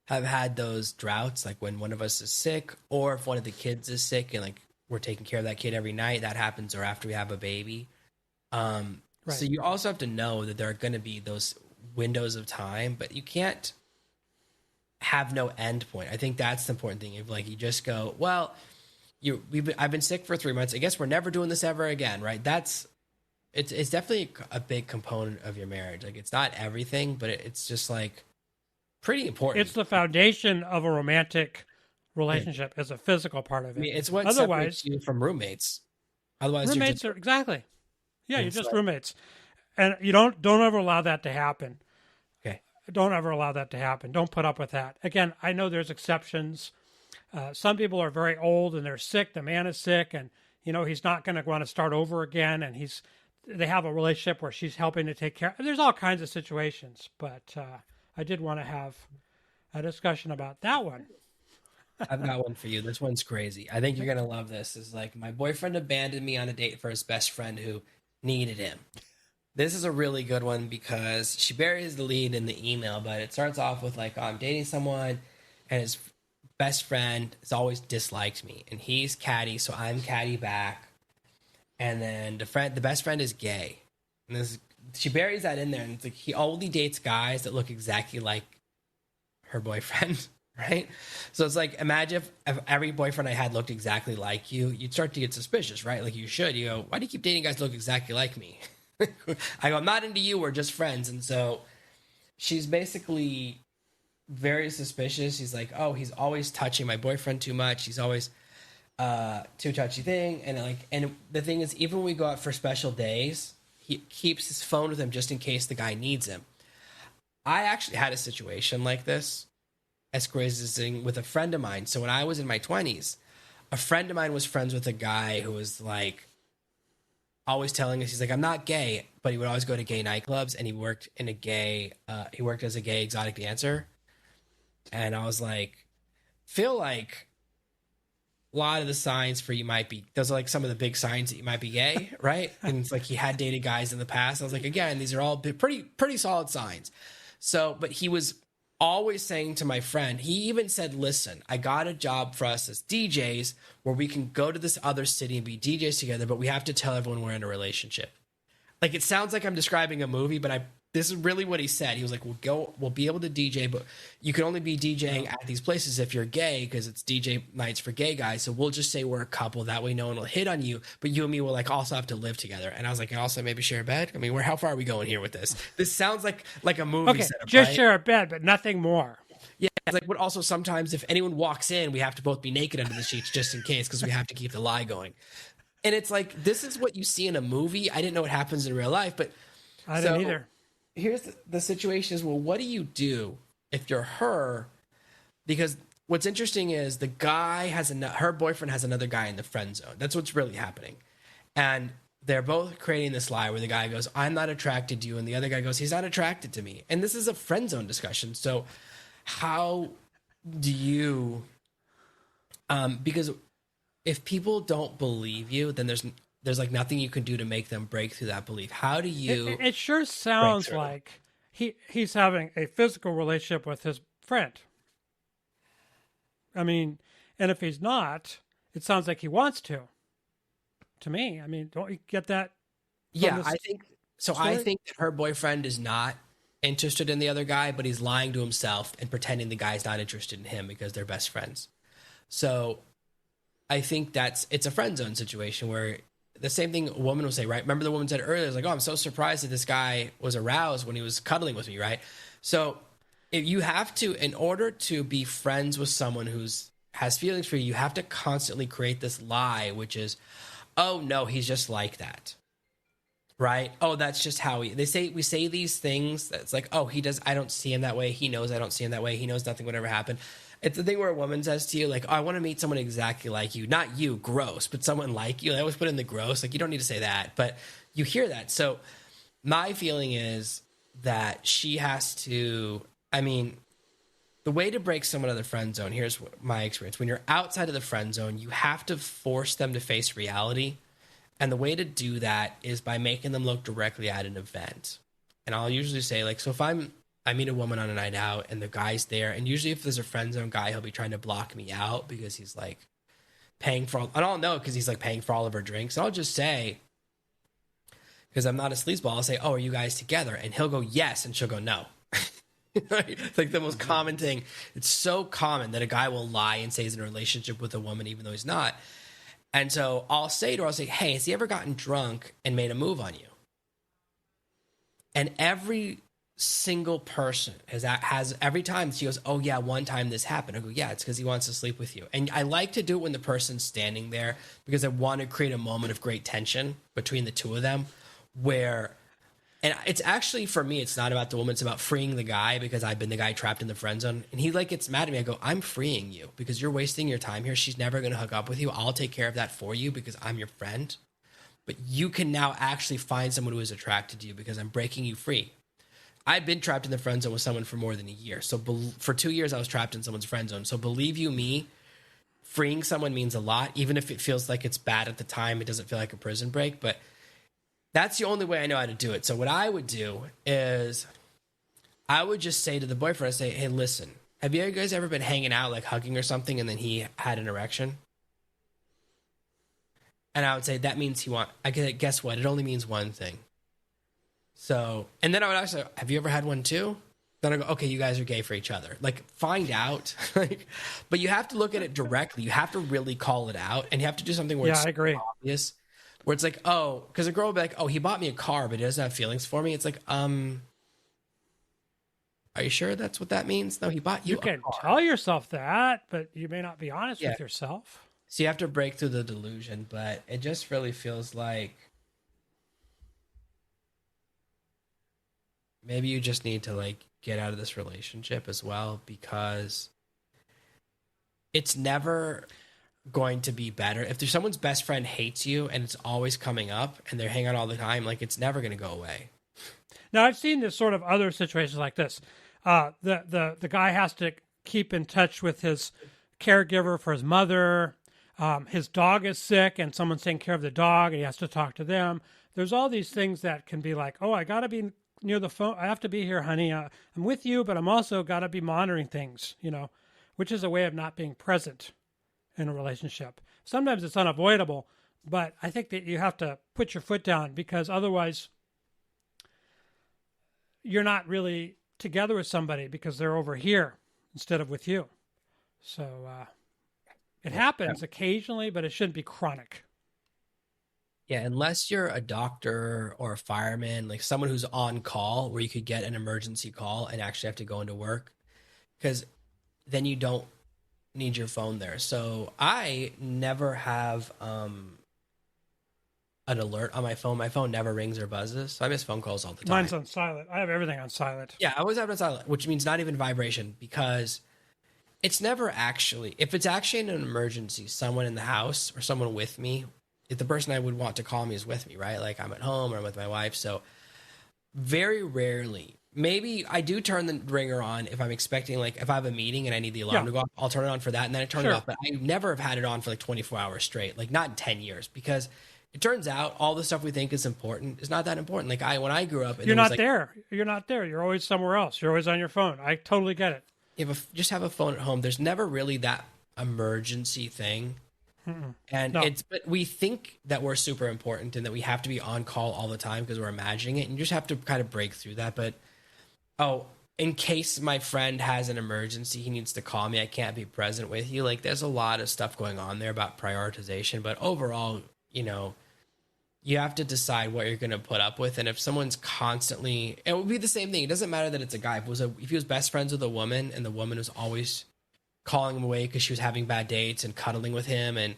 have had those droughts, like when one of us is sick, or if one of the kids is sick and like we're taking care of that kid every night. That happens, or after we have a baby. Right. So you also have to know that there are going to be those windows of time, but you can't have no end point. I think that's the important thing. If like you just go, well, I've been sick for 3 months. I guess we're never doing this ever again, right? It's definitely a big component of your marriage. Like it's not everything, but it's just like pretty important. It's the foundation of a romantic relationship. It's a physical part of it. I mean, it's what separates you from roommates. Otherwise, roommates are exactly. Yeah, you're just roommates, and you don't ever allow that to happen. Okay. Don't ever allow that to happen. Don't put up with that. Again, I know there's exceptions. Some people are very old and they're sick. The man is sick, and he's not going to want to start over again. And they have a relationship where she's helping to take care. There's all kinds of situations, but I did want to have a discussion about that one. I've got one for you. This one's crazy. I think you're gonna love this. It's like my boyfriend abandoned me on a date for his best friend who needed him. This is a really good one because she buries the lead in the email, but it starts off with like, oh, I'm dating someone, and his best friend has always disliked me, and he's catty, so I'm catty back. And then the best friend is gay, and she buries that in there, and it's like he only dates guys that look exactly like her boyfriend. Right? So it's like, imagine if every boyfriend I had looked exactly like you, you'd start to get suspicious, right? Like you should. You go, why do you keep dating guys that look exactly like me? I go, I'm not into you. We're just friends. And so she's basically very suspicious. He's like, oh, he's always touching my boyfriend too much. He's always too touchy thing. And the thing is, even when we go out for special days, he keeps his phone with him just in case the guy needs him. I actually had a situation like this, as crazy as thing, with a friend of mine. So when I was in my 20s, a friend of mine was friends with a guy who was like always telling us, he's like, I'm not gay, but he would always go to gay nightclubs, and he worked as a gay exotic dancer. And I was like, feel like a lot of the signs for you might be, those are like some of the big signs that you might be gay, right? And it's like he had dated guys in the past. I was like, again, these are all pretty solid signs. So, but he was always saying to my friend, he even said, listen, I got a job for us as DJs where we can go to this other city and be DJs together, but we have to tell everyone we're in a relationship. Like, it sounds like I'm describing a movie, but this is really what he said. He was like, we'll be able to DJ, but you can only be DJing at these places if you're gay, because it's DJ nights for gay guys. So we'll just say we're a couple. That way no one will hit on you, but you and me will like also have to live together. And I was like, and also maybe share a bed. I mean, how far are we going here with this? This sounds like a movie setup, just right? share a bed, but nothing more. Yeah, it's like, but also sometimes if anyone walks in, we have to both be naked under the sheets just in case, because we have to keep the lie going. And it's like, this is what you see in a movie. I didn't know what happens in real life, but I didn't either. Here's the situation is, well, what do you do if you're her? Because what's interesting is the guy her boyfriend has another guy in the friend zone. That's what's really happening. And they're both creating this lie where the guy goes, I'm not attracted to you. And the other guy goes, he's not attracted to me. And this is a friend zone discussion. So how do you, because if people don't believe you, then there's like nothing you can do to make them break through that belief. How do you? It sure sounds like he's having a physical relationship with his friend. I mean, and if he's not, it sounds like he wants to. To me, I mean, don't you get that? Yeah, I think so. Story? I think that her boyfriend is not interested in the other guy, but he's lying to himself and pretending the guy's not interested in him because they're best friends. So I think it's a friend zone situation where the same thing a woman will say, right? Remember the woman said earlier, like, oh, I'm so surprised that this guy was aroused when he was cuddling with me, right? So if you have to, in order to be friends with someone has feelings for you, you have to constantly create this lie, which is, oh no, he's just like that. Right? Oh, that's just how we say these things. That's like, oh, he does. I don't see him that way. He knows I don't see him that way. He knows nothing would ever happen. It's the thing where a woman says to you, like, oh, I want to meet someone exactly like you. Not you, gross, but someone like you. I always put in the gross. Like, you don't need to say that, but you hear that. So my feeling is that she has to, I mean, the way to break someone out of the friend zone, here's my experience. When you're outside of the friend zone, you have to force them to face reality. And the way to do that is by making them look directly at an event. And I'll usually say, like, so if I meet a woman on a night out and the guy's there, and usually if there's a friend zone guy, he'll be trying to block me out because he's like paying for I don't know, because he's like paying for all of her drinks. And I'll just say, because I'm not a sleazeball, I'll say, oh, are you guys together? And he'll go, yes. And she'll go, no. It's like the most common thing. It's so common that a guy will lie and say he's in a relationship with a woman, even though he's not. And so I'll say to her, hey, has he ever gotten drunk and made a move on you? And every single person has every time she goes, oh yeah, one time this happened. I go, yeah, it's because he wants to sleep with you. And I like to do it when the person's standing there, because I want to create a moment of great tension between the two of them and it's actually, for me, it's not about the woman, it's about freeing the guy, because I've been the guy trapped in the friend zone. And he like gets mad at me. I go, I'm freeing you because you're wasting your time here. She's never going to hook up with you. I'll take care of that for you because I'm your friend. But you can now actually find someone who is attracted to you because I'm breaking you free. I've been trapped in the friend zone with someone for more than a year. So for 2 years, I was trapped in someone's friend zone. So believe you me, freeing someone means a lot, even if it feels like it's bad at the time. It doesn't feel like a prison break, but that's the only way I know how to do it. So what I would do is I would just say to the boyfriend, I say, hey, listen, have you guys ever been hanging out, like hugging or something, and then he had an erection? And I would say, that means I guess what? It only means one thing. So, and then I would also, have you ever had one too? Then I go, okay, you guys are gay for each other. Like, find out. But you have to look at it directly. You have to really call it out, and you have to do something where it's I agree. obvious. Where it's like, oh, because a girl will be like, oh, he bought me a car, but he doesn't have feelings for me. It's like, are you sure that's what that means? No, he bought you a car. You can tell yourself that, but you may not be honest with yourself. So you have to break through the delusion, but it just really feels like maybe you just need to like get out of this relationship as well, because it's never going to be better. If there's someone's best friend hates you and it's always coming up and they're hanging out all the time, like it's never going to go away. Now I've seen this sort of other situations like this. The guy has to keep in touch with his caregiver for his mother. His dog is sick and someone's taking care of the dog and he has to talk to them. There's all these things that can be like, oh, I got to be near the phone. I have to be here, honey. I'm with you, but I'm also got to be monitoring things, which is a way of not being present in a relationship. Sometimes it's unavoidable, but I think that you have to put your foot down, because otherwise you're not really together with somebody because they're over here instead of with you. So it happens occasionally, but it shouldn't be chronic. Yeah, unless you're a doctor or a fireman, like someone who's on call where you could get an emergency call and actually have to go into work, because then you don't need your phone there. So I never have an alert on my phone. My phone never rings or buzzes, so I miss phone calls all the time. Mine's on silent. I have everything on silent. Yeah, I always have it on silent, which means not even vibration, because it's never actually, if it's actually in an emergency, someone in the house or someone with me, if the person I would want to call me is with me, right? Like I'm at home or I'm with my wife. So very rarely, maybe I do turn the ringer on if I'm expecting, like if I have a meeting and I need the alarm to go off, I'll turn it on for that. And then I turn it off. But I never have had it on for like 24 hours straight, like not in 10 years, because it turns out all the stuff we think is important is not that important. Like when I grew up, you're not there. You're not there. You're always somewhere else. You're always on your phone. I totally get it. Just have a phone at home. There's never really that emergency thing. And but we think that we're super important and that we have to be on call all the time because we're imagining it, and you just have to kind of break through that. But in case my friend has an emergency, he needs to call me, I can't be present with you. Like there's a lot of stuff going on there about prioritization, but overall, you have to decide what you're going to put up with. And if someone's constantly, it would be the same thing. It doesn't matter that it's a guy. If he was best friends with a woman and the woman was always calling him away because she was having bad dates and cuddling with him and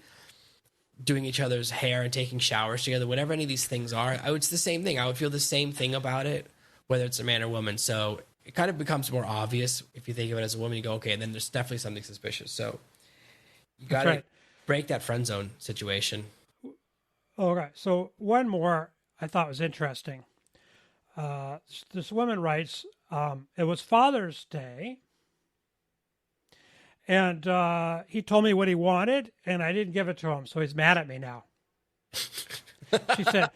doing each other's hair and taking showers together, whatever any of these things are, it's the same thing. I would feel the same thing about it, whether it's a man or woman. So it kind of becomes more obvious if you think of it as a woman. You go, okay, and then there's definitely something suspicious. So you got to break that friend zone situation. Okay, so one more I thought was interesting. This woman writes, it was Father's Day, and he told me what he wanted, and I didn't give it to him, so he's mad at me now. She said,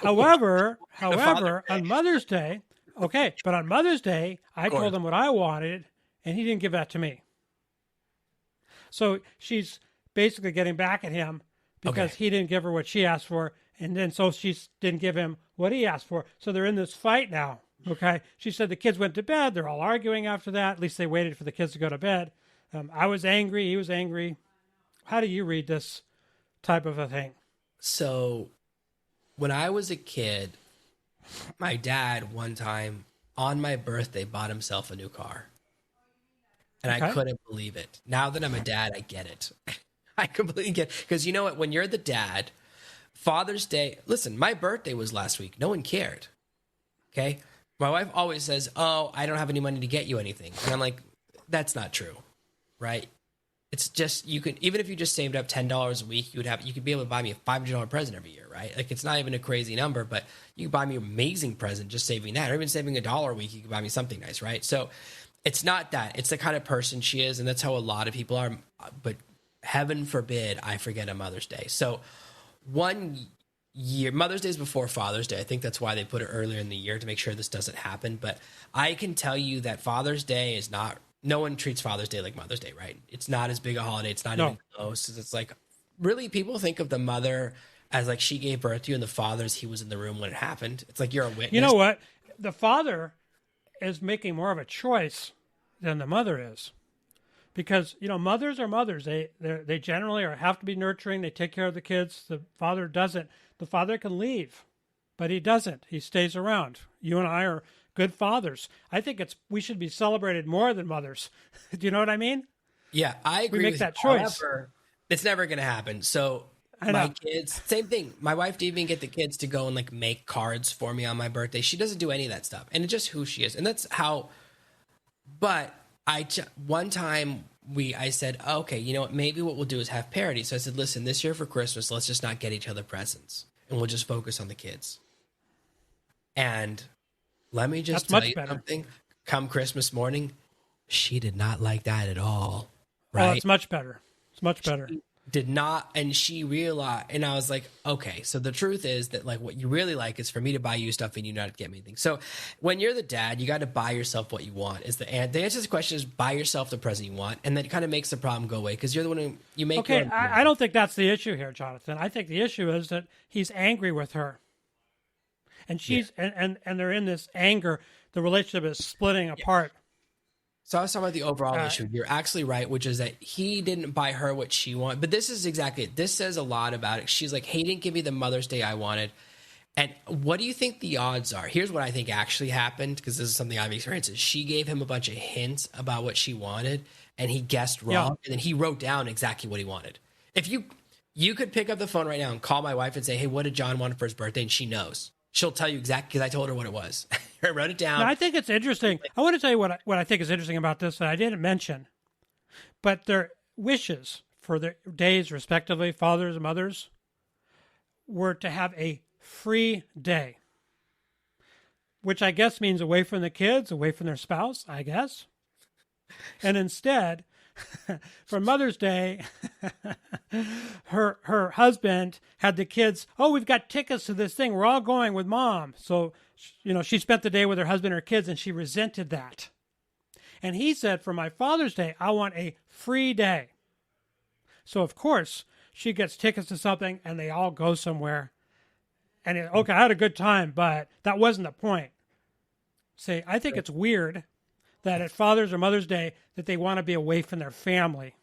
however, on Mother's Day, but on Mother's Day, I told him what I wanted, and he didn't give that to me. So she's basically getting back at him because he didn't give her what she asked for, and then so she didn't give him what he asked for. So they're in this fight now, okay? She said the kids went to bed. They're all arguing after that. At least they waited for the kids to go to bed. I was angry. He was angry. How do you read this type of a thing? So when I was a kid, my dad one time on my birthday bought himself a new car. And I couldn't believe it. Now that I'm a dad, I get it. I completely get it. Because you know what? When you're the dad, Father's Day, listen, my birthday was last week. No one cared. Okay? My wife always says, oh, I don't have any money to get you anything. And I'm like, that's not true. Right? It's just, you could, even if you just saved up $10 a week, you could be able to buy me a $500 present every year, right? Like it's not even a crazy number, but you could buy me an amazing present just saving that, or even saving $1 a week, you could buy me something nice, right? So it's not that. It's the kind of person she is, and that's how a lot of people are. But heaven forbid I forget a Mother's Day. So one year, Mother's Day is before Father's Day. I think that's why they put it earlier in the year to make sure this doesn't happen. But I can tell you that Father's Day is not, no one treats Father's Day like Mother's Day, right? It's not as big a holiday. It's not even close. It's like, really, people think of the mother as like she gave birth to you, and the father's he was in the room when it happened. It's like you're a witness. You know what? The father is making more of a choice than the mother is. Because, you know, mothers are mothers. They generally have to be nurturing. They take care of the kids. The father doesn't. The father can leave, but he doesn't. He stays around. You and I are good fathers. I think we should be celebrated more than mothers. Do you know what I mean? Yeah, I agree. We make that choice. However, it's never going to happen. So my kids, same thing. My wife didn't even get the kids to go and like make cards for me on my birthday. She doesn't do any of that stuff. And it's just who she is. And that's how, but one time I said, okay, you know what, maybe what we'll do is have parity. So I said, listen, this year for Christmas, let's just not get each other presents and we'll just focus on the kids. And let me just tell you something. Come Christmas morning, she did not like that at all. Right? Oh, it's much better. It's much better. She did not, and she realized, and I was like, okay, so the truth is that like what you really like is for me to buy you stuff and you not get me anything. So when you're the dad, you got to buy yourself what you want. The answer to the question is buy yourself the present you want, and that kind of makes the problem go away because you're the one who you make. Okay, I don't think that's the issue here, Jonathan. I think the issue is that he's angry with her, and she's and they're in this anger. The relationship is splitting apart. So I was talking about the overall issue. You're actually right, which is that he didn't buy her what she wanted. But this is exactly it. This says a lot about it. She's like, hey, he didn't give me the Mother's Day I wanted. And what do you think the odds are? Here's what I think actually happened, because this is something I've experienced. She gave him a bunch of hints about what she wanted, and he guessed wrong. And then he wrote down exactly what he wanted. If you could pick up the phone right now and call my wife and say, hey, what did John want for his birthday? And she knows. She'll tell you exactly, because I told her what it was. I wrote it down. Now, I think it's interesting. I want to tell you what I think is interesting about this that I didn't mention. But their wishes for their days, respectively, fathers and mothers, were to have a free day, which I guess means away from the kids, away from their spouse, I guess. And instead, for Mother's Day, her husband had the kids, oh, we've got tickets to this thing. We're all going with Mom. So, you know, she spent the day with her husband and her kids, and she resented that. And he said, for my Father's Day, I want a free day. So, of course, she gets tickets to something, and they all go somewhere. And, okay, I had a good time, but that wasn't the point. See, I think it's weird that at Father's or Mother's Day that they want to be away from their family.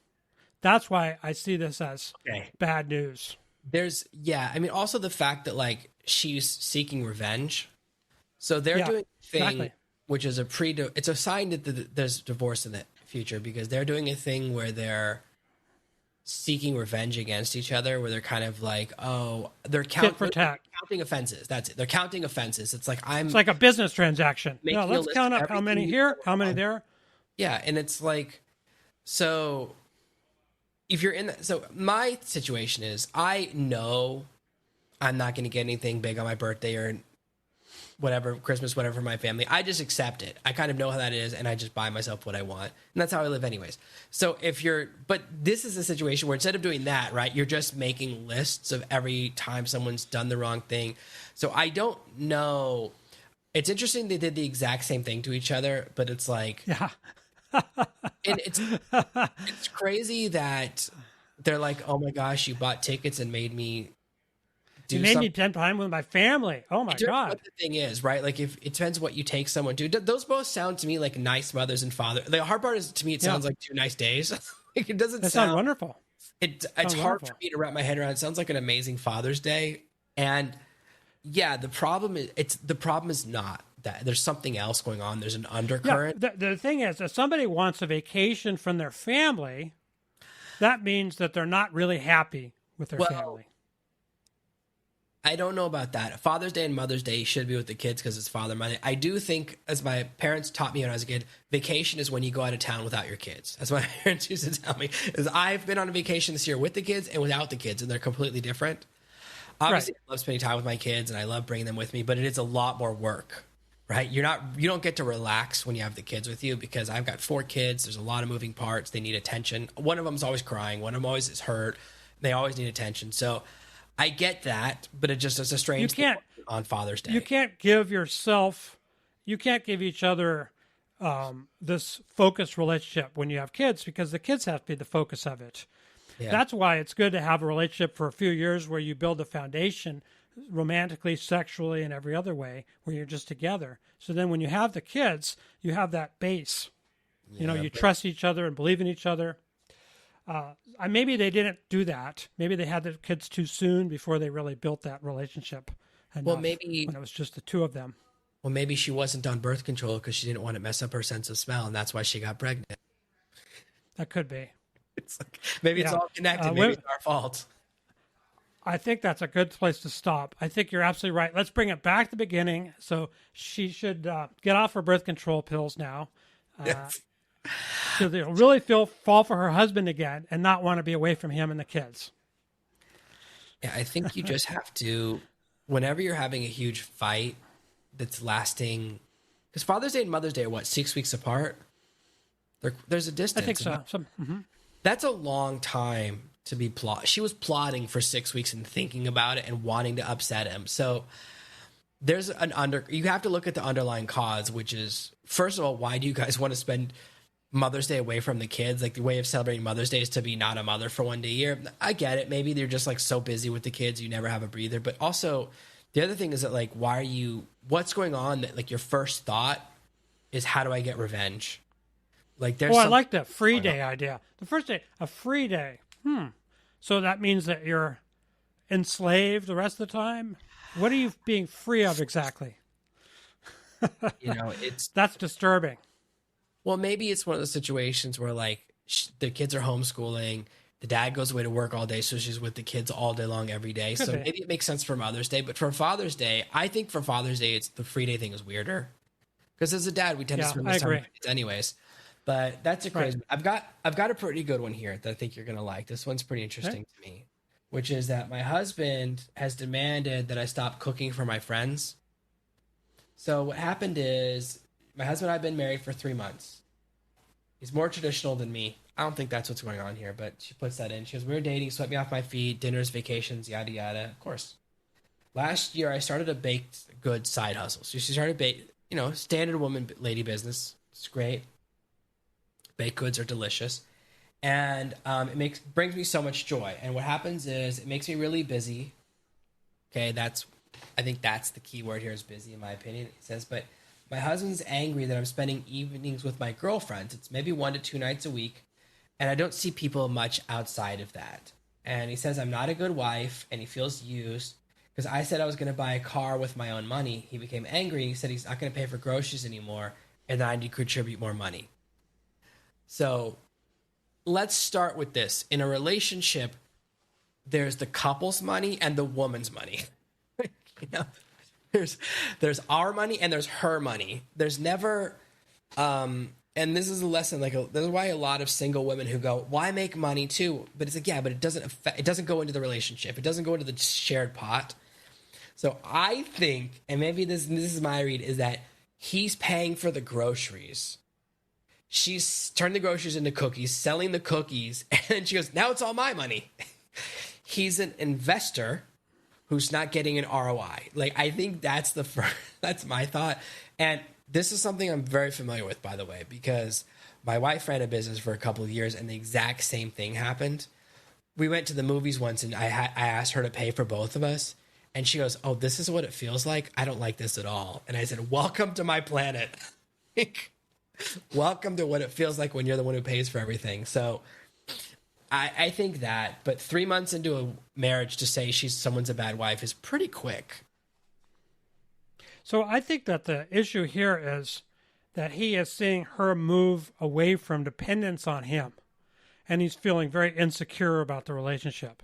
That's why I see this as bad news. I mean, also the fact that like she's seeking revenge. So they're doing a thing, which is it's a sign that there's divorce in the future, because they're doing a thing where they're seeking revenge against each other, where they're kind of like, they're counting offenses. That's it. They're counting offenses. It's like a business transaction. No, let's count up how many here, how many there. Yeah, and it's like, so if you're in that, so my situation is, I know I'm not going to get anything big on my birthday or whatever, Christmas, whatever, for my family. I just accept it. I kind of know how that is, and I just buy myself what I want. And that's how I live anyways. So but this is a situation where instead of doing that, right, you're just making lists of every time someone's done the wrong thing. So I don't know. It's interesting they did the exact same thing to each other, but it's like, and it's crazy that they're like, oh my gosh, you bought tickets and made me You made me spend time with my family. Oh my God. What the thing is, right? Like, if it depends what you take someone to. Those both sound to me like nice mothers and fathers. The hard part is, to me, it sounds like 2 nice days. Like, it doesn't sound wonderful. It's hard for me to wrap my head around. It sounds like an amazing Father's Day. And yeah, the problem is not that. There's something else going on. There's an undercurrent. Yeah, the thing is, if somebody wants a vacation from their family, that means that they're not really happy with their family. I don't know about that. Father's Day and Mother's Day should be with the kids because it's Father Monday. I do think, as my parents taught me when I was a kid, vacation is when you go out of town without your kids. That's what my parents used to tell me. Is I've been on a vacation this year with the kids and without the kids, and they're completely different. Obviously, I love spending time with my kids, and I love bringing them with me, but it is a lot more work, right? You don't get to relax when you have the kids with you, because I've got 4 kids. There's a lot of moving parts. They need attention. One of them's always crying. One of them always is hurt. They always need attention. So I get that, but it just is a strange thing on Father's Day. You can't give each other this focused relationship when you have kids, because the kids have to be the focus of it. Yeah. That's why it's good to have a relationship for a few years where you build a foundation romantically, sexually, and every other way, where you're just together. So then when you have the kids, you have that base. Yeah, you trust each other and believe in each other. Maybe they didn't do that. Maybe they had the kids too soon before they really built that relationship enough, well, maybe when it was just the two of them. Well, maybe she wasn't on birth control because she didn't want to mess up her sense of smell, and that's why she got pregnant. That could be. It's like, maybe it's all connected. Maybe it's our fault. I think that's a good place to stop. I think you're absolutely right. Let's bring it back to the beginning. So she should get off her birth control pills now. Yes. So they'll really fall for her husband again and not want to be away from him and the kids. Yeah, I think you just have to, whenever you're having a huge fight that's lasting, because Father's Day and Mother's Day are 6 weeks apart? There's a distance. I think so. That's a long time to be She was plotting for 6 weeks and thinking about it and wanting to upset him. So there's you have to look at the underlying cause, which is, first of all, why do you guys want to spend Mother's Day away from the kids? Like, the way of celebrating Mother's Day is to be not a mother for one day a year. I get it. Maybe they're just like so busy with the kids, you never have a breather. But also, the other thing is that, like, what's going on that, like, your first thought is, how do I get revenge? Like, there's I like that free day idea. The first day, a free day. So that means that you're enslaved the rest of the time? What are you being free of exactly? That's disturbing. Well, maybe it's one of those situations where, like, the kids are homeschooling, the dad goes away to work all day, so she's with the kids all day long every day. So maybe it makes sense for Mother's Day, but for Father's Day, I think for Father's Day, the free day thing is weirder. Because as a dad, we tend to spend this time with kids anyways. But that's a crazy. Right. I've got a pretty good one here that I think you're gonna like. This one's pretty interesting to me, which is that my husband has demanded that I stop cooking for my friends. So what happened is, my husband and I have been married for 3 months. He's more traditional than me. I don't think that's what's going on here, but she puts that in. She goes, we were dating, swept me off my feet, dinners, vacations, yada, yada. Of course. Last year, I started a baked goods side hustle. So she started standard woman lady business. It's great. Baked goods are delicious. And it brings me so much joy. And what happens is, it makes me really busy. Okay, I think that's the key word here, is busy, in my opinion. It says, but my husband's angry that I'm spending evenings with my girlfriends. It's maybe 1 to 2 nights a week, and I don't see people much outside of that. And he says I'm not a good wife, and he feels used because I said I was going to buy a car with my own money. He became angry, and he said he's not going to pay for groceries anymore, and that I need to contribute more money. So let's start with this. In a relationship, there's the couple's money and the woman's money. There's our money and there's her money. There's never, and this is a lesson. This is why a lot of single women who go, "Well, I make money too," but it's like, yeah, but it doesn't go into the relationship. It doesn't go into the shared pot. So I think, and maybe this is my read, is that he's paying for the groceries. She's turned the groceries into cookies, selling the cookies, and then she goes, "Now it's all my money." He's an investor who's not getting an ROI. Like, I think that's that's my thought. And this is something I'm very familiar with, by the way, because my wife ran a business for a couple of years and the exact same thing happened. We went to the movies once and I asked her to pay for both of us. And she goes, "Oh, this is what it feels like? I don't like this at all." And I said, "Welcome to my planet." Welcome to what it feels like when you're the one who pays for everything. So I think that, but 3 months into a marriage to say someone's a bad wife is pretty quick. So I think that the issue here is that he is seeing her move away from dependence on him, and he's feeling very insecure about the relationship.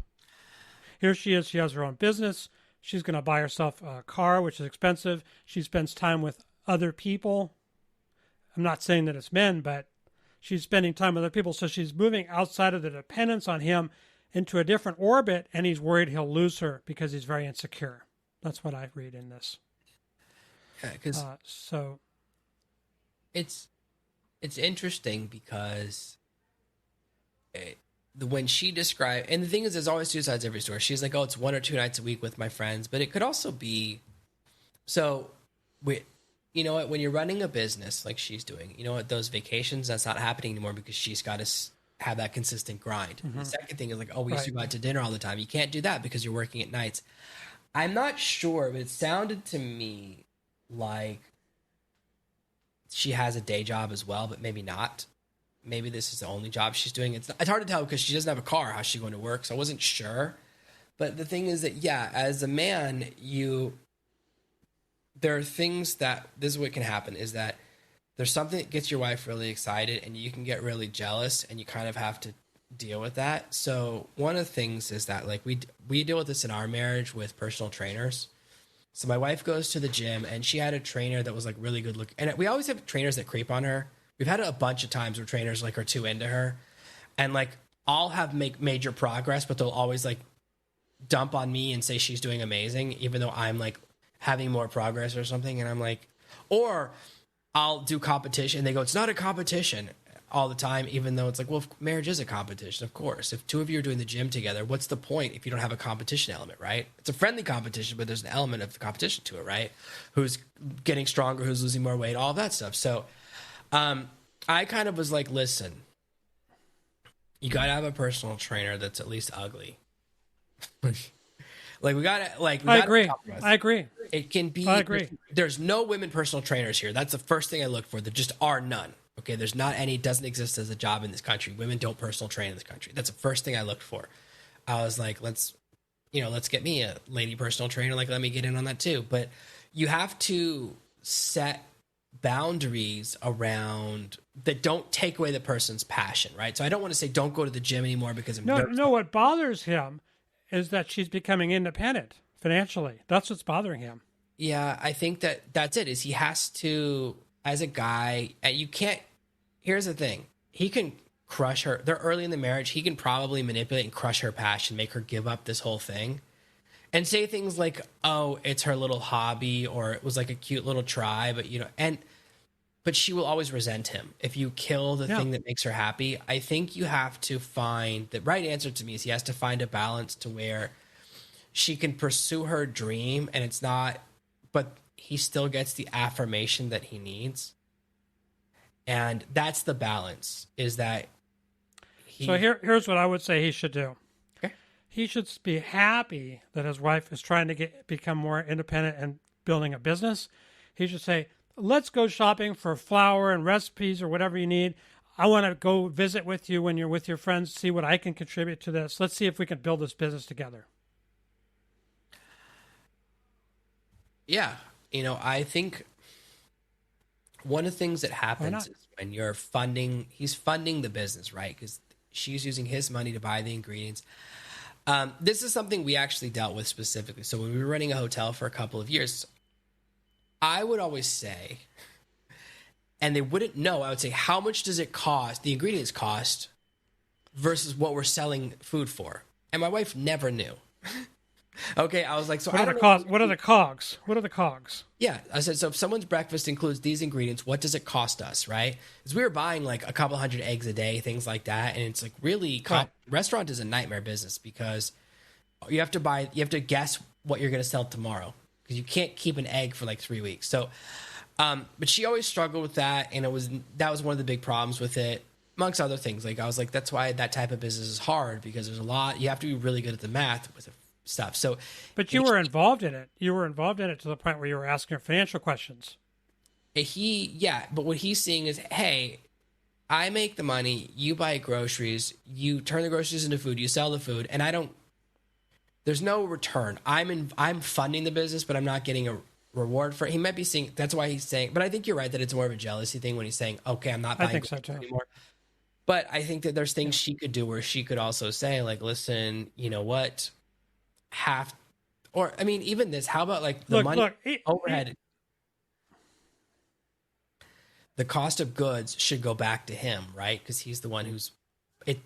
Here she is, she has her own business. She's going to buy herself a car, which is expensive. She spends time with other people. I'm not saying that it's men, but she's spending time with other people. So she's moving outside of the dependence on him into a different orbit, and he's worried he'll lose her because he's very insecure. That's what I read in this. Because so it's interesting because when she described, and the thing is, there's always two sides to every story. She's like, oh, it's 1 or 2 nights a week with my friends, but it could also be, so you know what, when you're running a business like she's doing, you know what, those vacations, that's not happening anymore because she's got to have that consistent grind. Mm-hmm. The second thing is like, oh, we used to go out to dinner all the time. You can't do that because you're working at nights. I'm not sure, but it sounded to me like she has a day job as well, but maybe not. Maybe this is the only job she's doing. It's hard to tell because she doesn't have a car. How's she going to work? So I wasn't sure. But the thing is that, yeah, as a man, there are things that, this is what can happen, is that there's something that gets your wife really excited and you can get really jealous and you kind of have to deal with that. So one of the things is that, like, we deal with this in our marriage with personal trainers. So my wife goes to the gym and she had a trainer that was like really good looking. And we always have trainers that creep on her. We've had it a bunch of times where trainers like are too into her, and like I'll have make major progress, but they'll always like dump on me and say she's doing amazing, even though I'm like having more progress or something. And I'm like, or I'll do competition. They go, it's not a competition all the time, even though it's like, well, marriage is a competition, of course. If two of you are doing the gym together, what's the point if you don't have a competition element, right? It's a friendly competition, but there's an element of competition to it, right? Who's getting stronger, who's losing more weight, all of that stuff. So I kind of was like, listen, you got to have a personal trainer that's at least ugly. Like we got to, like, I agree. It can be, I agree. There's no women personal trainers here. That's the first thing I look for. There just are none. Okay. There's not any, doesn't exist as a job in this country. Women don't personal train in this country. That's the first thing I looked for. I was like, let's get me a lady personal trainer. Like, let me get in on that too. But you have to set boundaries around that don't take away the person's passion, right? So I don't want to say don't go to the gym anymore because no, what bothers him is that she's becoming independent financially. That's what's bothering him. Yeah, I think that's it, is he has to, as a guy, and you can't, here's the thing, he can crush her. They're early in the marriage. He can probably manipulate and crush her passion, make her give up this whole thing. And say things like, oh, it's her little hobby, or it was like a cute little try, but but she will always resent him if you kill the thing that makes her happy. I think you have to find, the right answer to me is he has to find a balance to where she can pursue her dream and it's not, but he still gets the affirmation that he needs. And that's the balance, is that so here's what I would say he should do. He should be happy that his wife is trying to become more independent and building a business. He should say, let's go shopping for flour and recipes or whatever you need. I want to go visit with you when you're with your friends, see what I can contribute to this. Let's see if we can build this business together. Yeah. I think one of the things that happens is when he's funding the business, right? Because she's using his money to buy the ingredients. This is something we actually dealt with specifically. So when we were running a hotel for a couple of years, I would always say, and they wouldn't know, I would say, how much does it cost, the ingredients cost, versus what we're selling food for? And my wife never knew. Okay, I was like, so what are the cogs? What are the cogs? Yeah, I said, so if someone's breakfast includes these ingredients, what ver it cost us, right? Because we were buying like a couple hundred eggs a day, things like that, and it's like really, restaurant is a nightmare business because you have to guess what you're going to sell tomorrow because you can't keep an egg for like 3 weeks. So, but she always struggled with that, and that was one of the big problems with it, amongst other things. Like I was like, that's why that type of business is hard because there's a lot. You have to be really good at the math with it. Stuff. So, but you were involved in it. You were involved in it to the point where you were asking her financial questions. But what he's seeing is, hey, I make the money, you buy groceries, you turn the groceries into food, you sell the food, and there's no return. I'm funding the business, but I'm not getting a reward for it. He might be seeing, that's why he's saying, but I think you're right that it's more of a jealousy thing when he's saying, okay, I'm not buying so anymore. But I think that there's things she could do where she could also say, like, listen, you know what? Even this, how about like the overhead, the cost of goods should go back to him, right? Because he's the one who's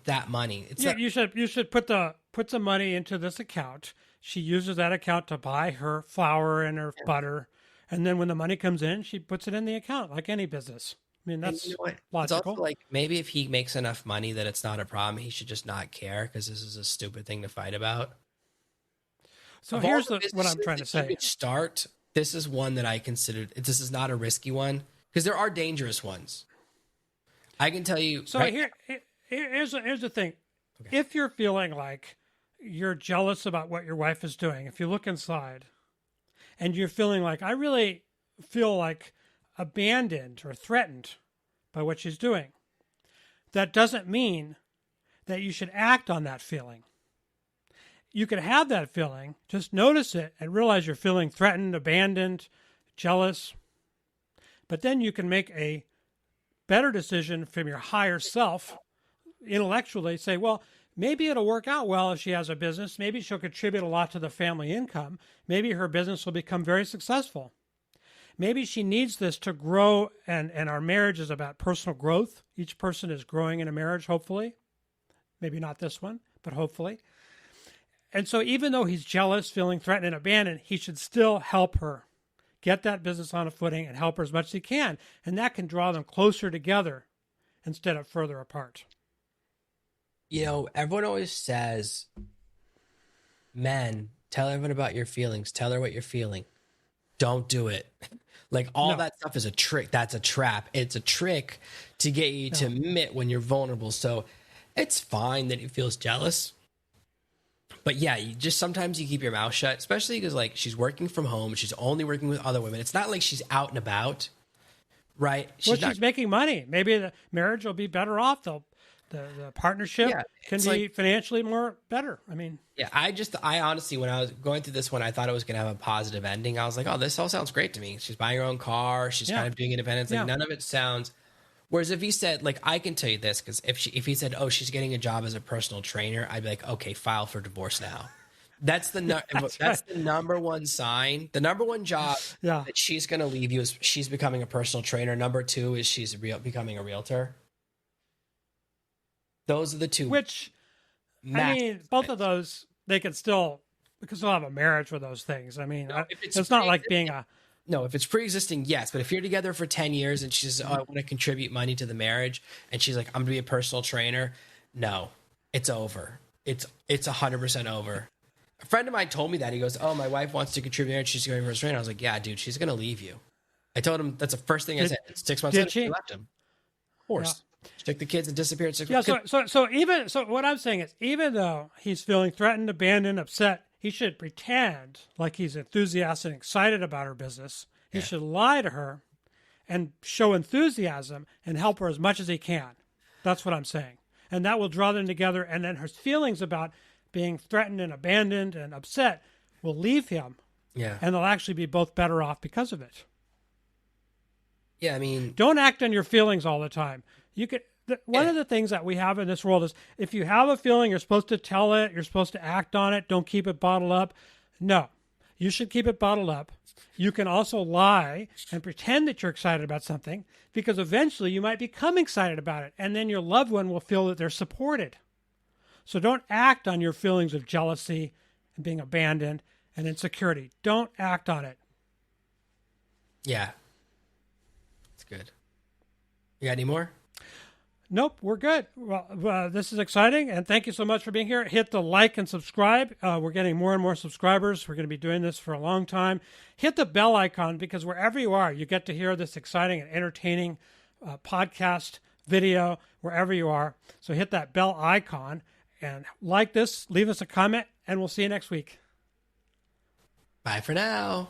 that money. You should put the money into this account. She uses that account to buy her flour and her butter, And then when the money comes in, she puts it in the account like any business. I mean, that's logical. It's also like maybe if he makes enough money that it's not a problem, he should just not care because this is a stupid thing to fight about. So here's what I'm trying to say. This is one that I considered. This is not a risky one because there are dangerous ones. I can tell you. So here's the thing. Okay. If you're feeling like you're jealous about what your wife is doing, if you look inside and you're feeling like, I really feel like abandoned or threatened by what she's doing, that doesn't mean that you should act on that feeling. You can have that feeling, just notice it and realize you're feeling threatened, abandoned, jealous. But then you can make a better decision from your higher self, intellectually say, well, maybe it'll work out well if she has a business. Maybe she'll contribute a lot to the family income. Maybe her business will become very successful. Maybe she needs this to grow, and our marriage is about personal growth. Each person is growing in a marriage, hopefully. Maybe not this one, but hopefully. And so even though he's jealous, feeling threatened and abandoned, he should still help her get that business on a footing and help her as much as he can. And that can draw them closer together instead of further apart. You know, everyone always says, men, tell everyone about your feelings. Tell her what you're feeling. Don't do it. Like that stuff is a trick. That's a trap. It's a trick to get you to admit when you're vulnerable. So it's fine that he feels jealous. But yeah, sometimes you keep your mouth shut, especially because like she's working from home. She's only working with other women. It's not like she's out and about, right? She's making money. Maybe the marriage will be better off. The partnership can be financially more better. I mean, yeah, I honestly, when I was going through this one, I thought it was going to have a positive ending. I was like, oh, this all sounds great to me. She's buying her own car. She's kind of doing independence. Like none of it sounds. Whereas if he said, like, I can tell you this, because if he said, oh, she's getting a job as a personal trainer, I'd be like, okay, file for divorce now. That's the the number one sign. The number one job that she's going to leave you is she's becoming a personal trainer. Number two is she's becoming a realtor. Those are the two. Which, I mean, both of those, we can still have a marriage with those things. I mean, it's not like being a... No, if it's pre-existing, yes. But if you're together for 10 years and she says, oh, I want to contribute money to the marriage, and she's like, I'm going to be a personal trainer, no, it's over. It's 100% over. A friend of mine told me that. He goes, oh, my wife wants to contribute and she's going to be a personal trainer. I was like, yeah, dude, she's going to leave you. I told him that's the first thing I said. 6 months later, she left him. Of course. Yeah. She took the kids and disappeared 6 months. So what I'm saying is, even though he's feeling threatened, abandoned, upset, he should pretend like he's enthusiastic and excited about her business. He should lie to her and show enthusiasm and help her as much as he can. That's what I'm saying. And that will draw them together. And then her feelings about being threatened and abandoned and upset will leave him. Yeah. And they'll actually be both better off because of it. Yeah, I mean... Don't act on your feelings all the time. You could... One of the things that we have in this world is if you have a feeling, you're supposed to tell it, you're supposed to act on it, don't keep it bottled up. No, you should keep it bottled up. You can also lie and pretend that you're excited about something because eventually you might become excited about it, and then your loved one will feel that they're supported. So don't act on your feelings of jealousy and being abandoned and insecurity. Don't act on it. Yeah. That's good. You got any more? Nope, we're good. Well, this is exciting, and thank you so much for being here. Hit the like and subscribe. We're getting more and more subscribers. We're going to be doing this for a long time. Hit the bell icon because wherever you are, you get to hear this exciting and entertaining podcast, video, wherever you are. So hit that bell icon and like this, leave us a comment, and we'll see you next week. Bye for now.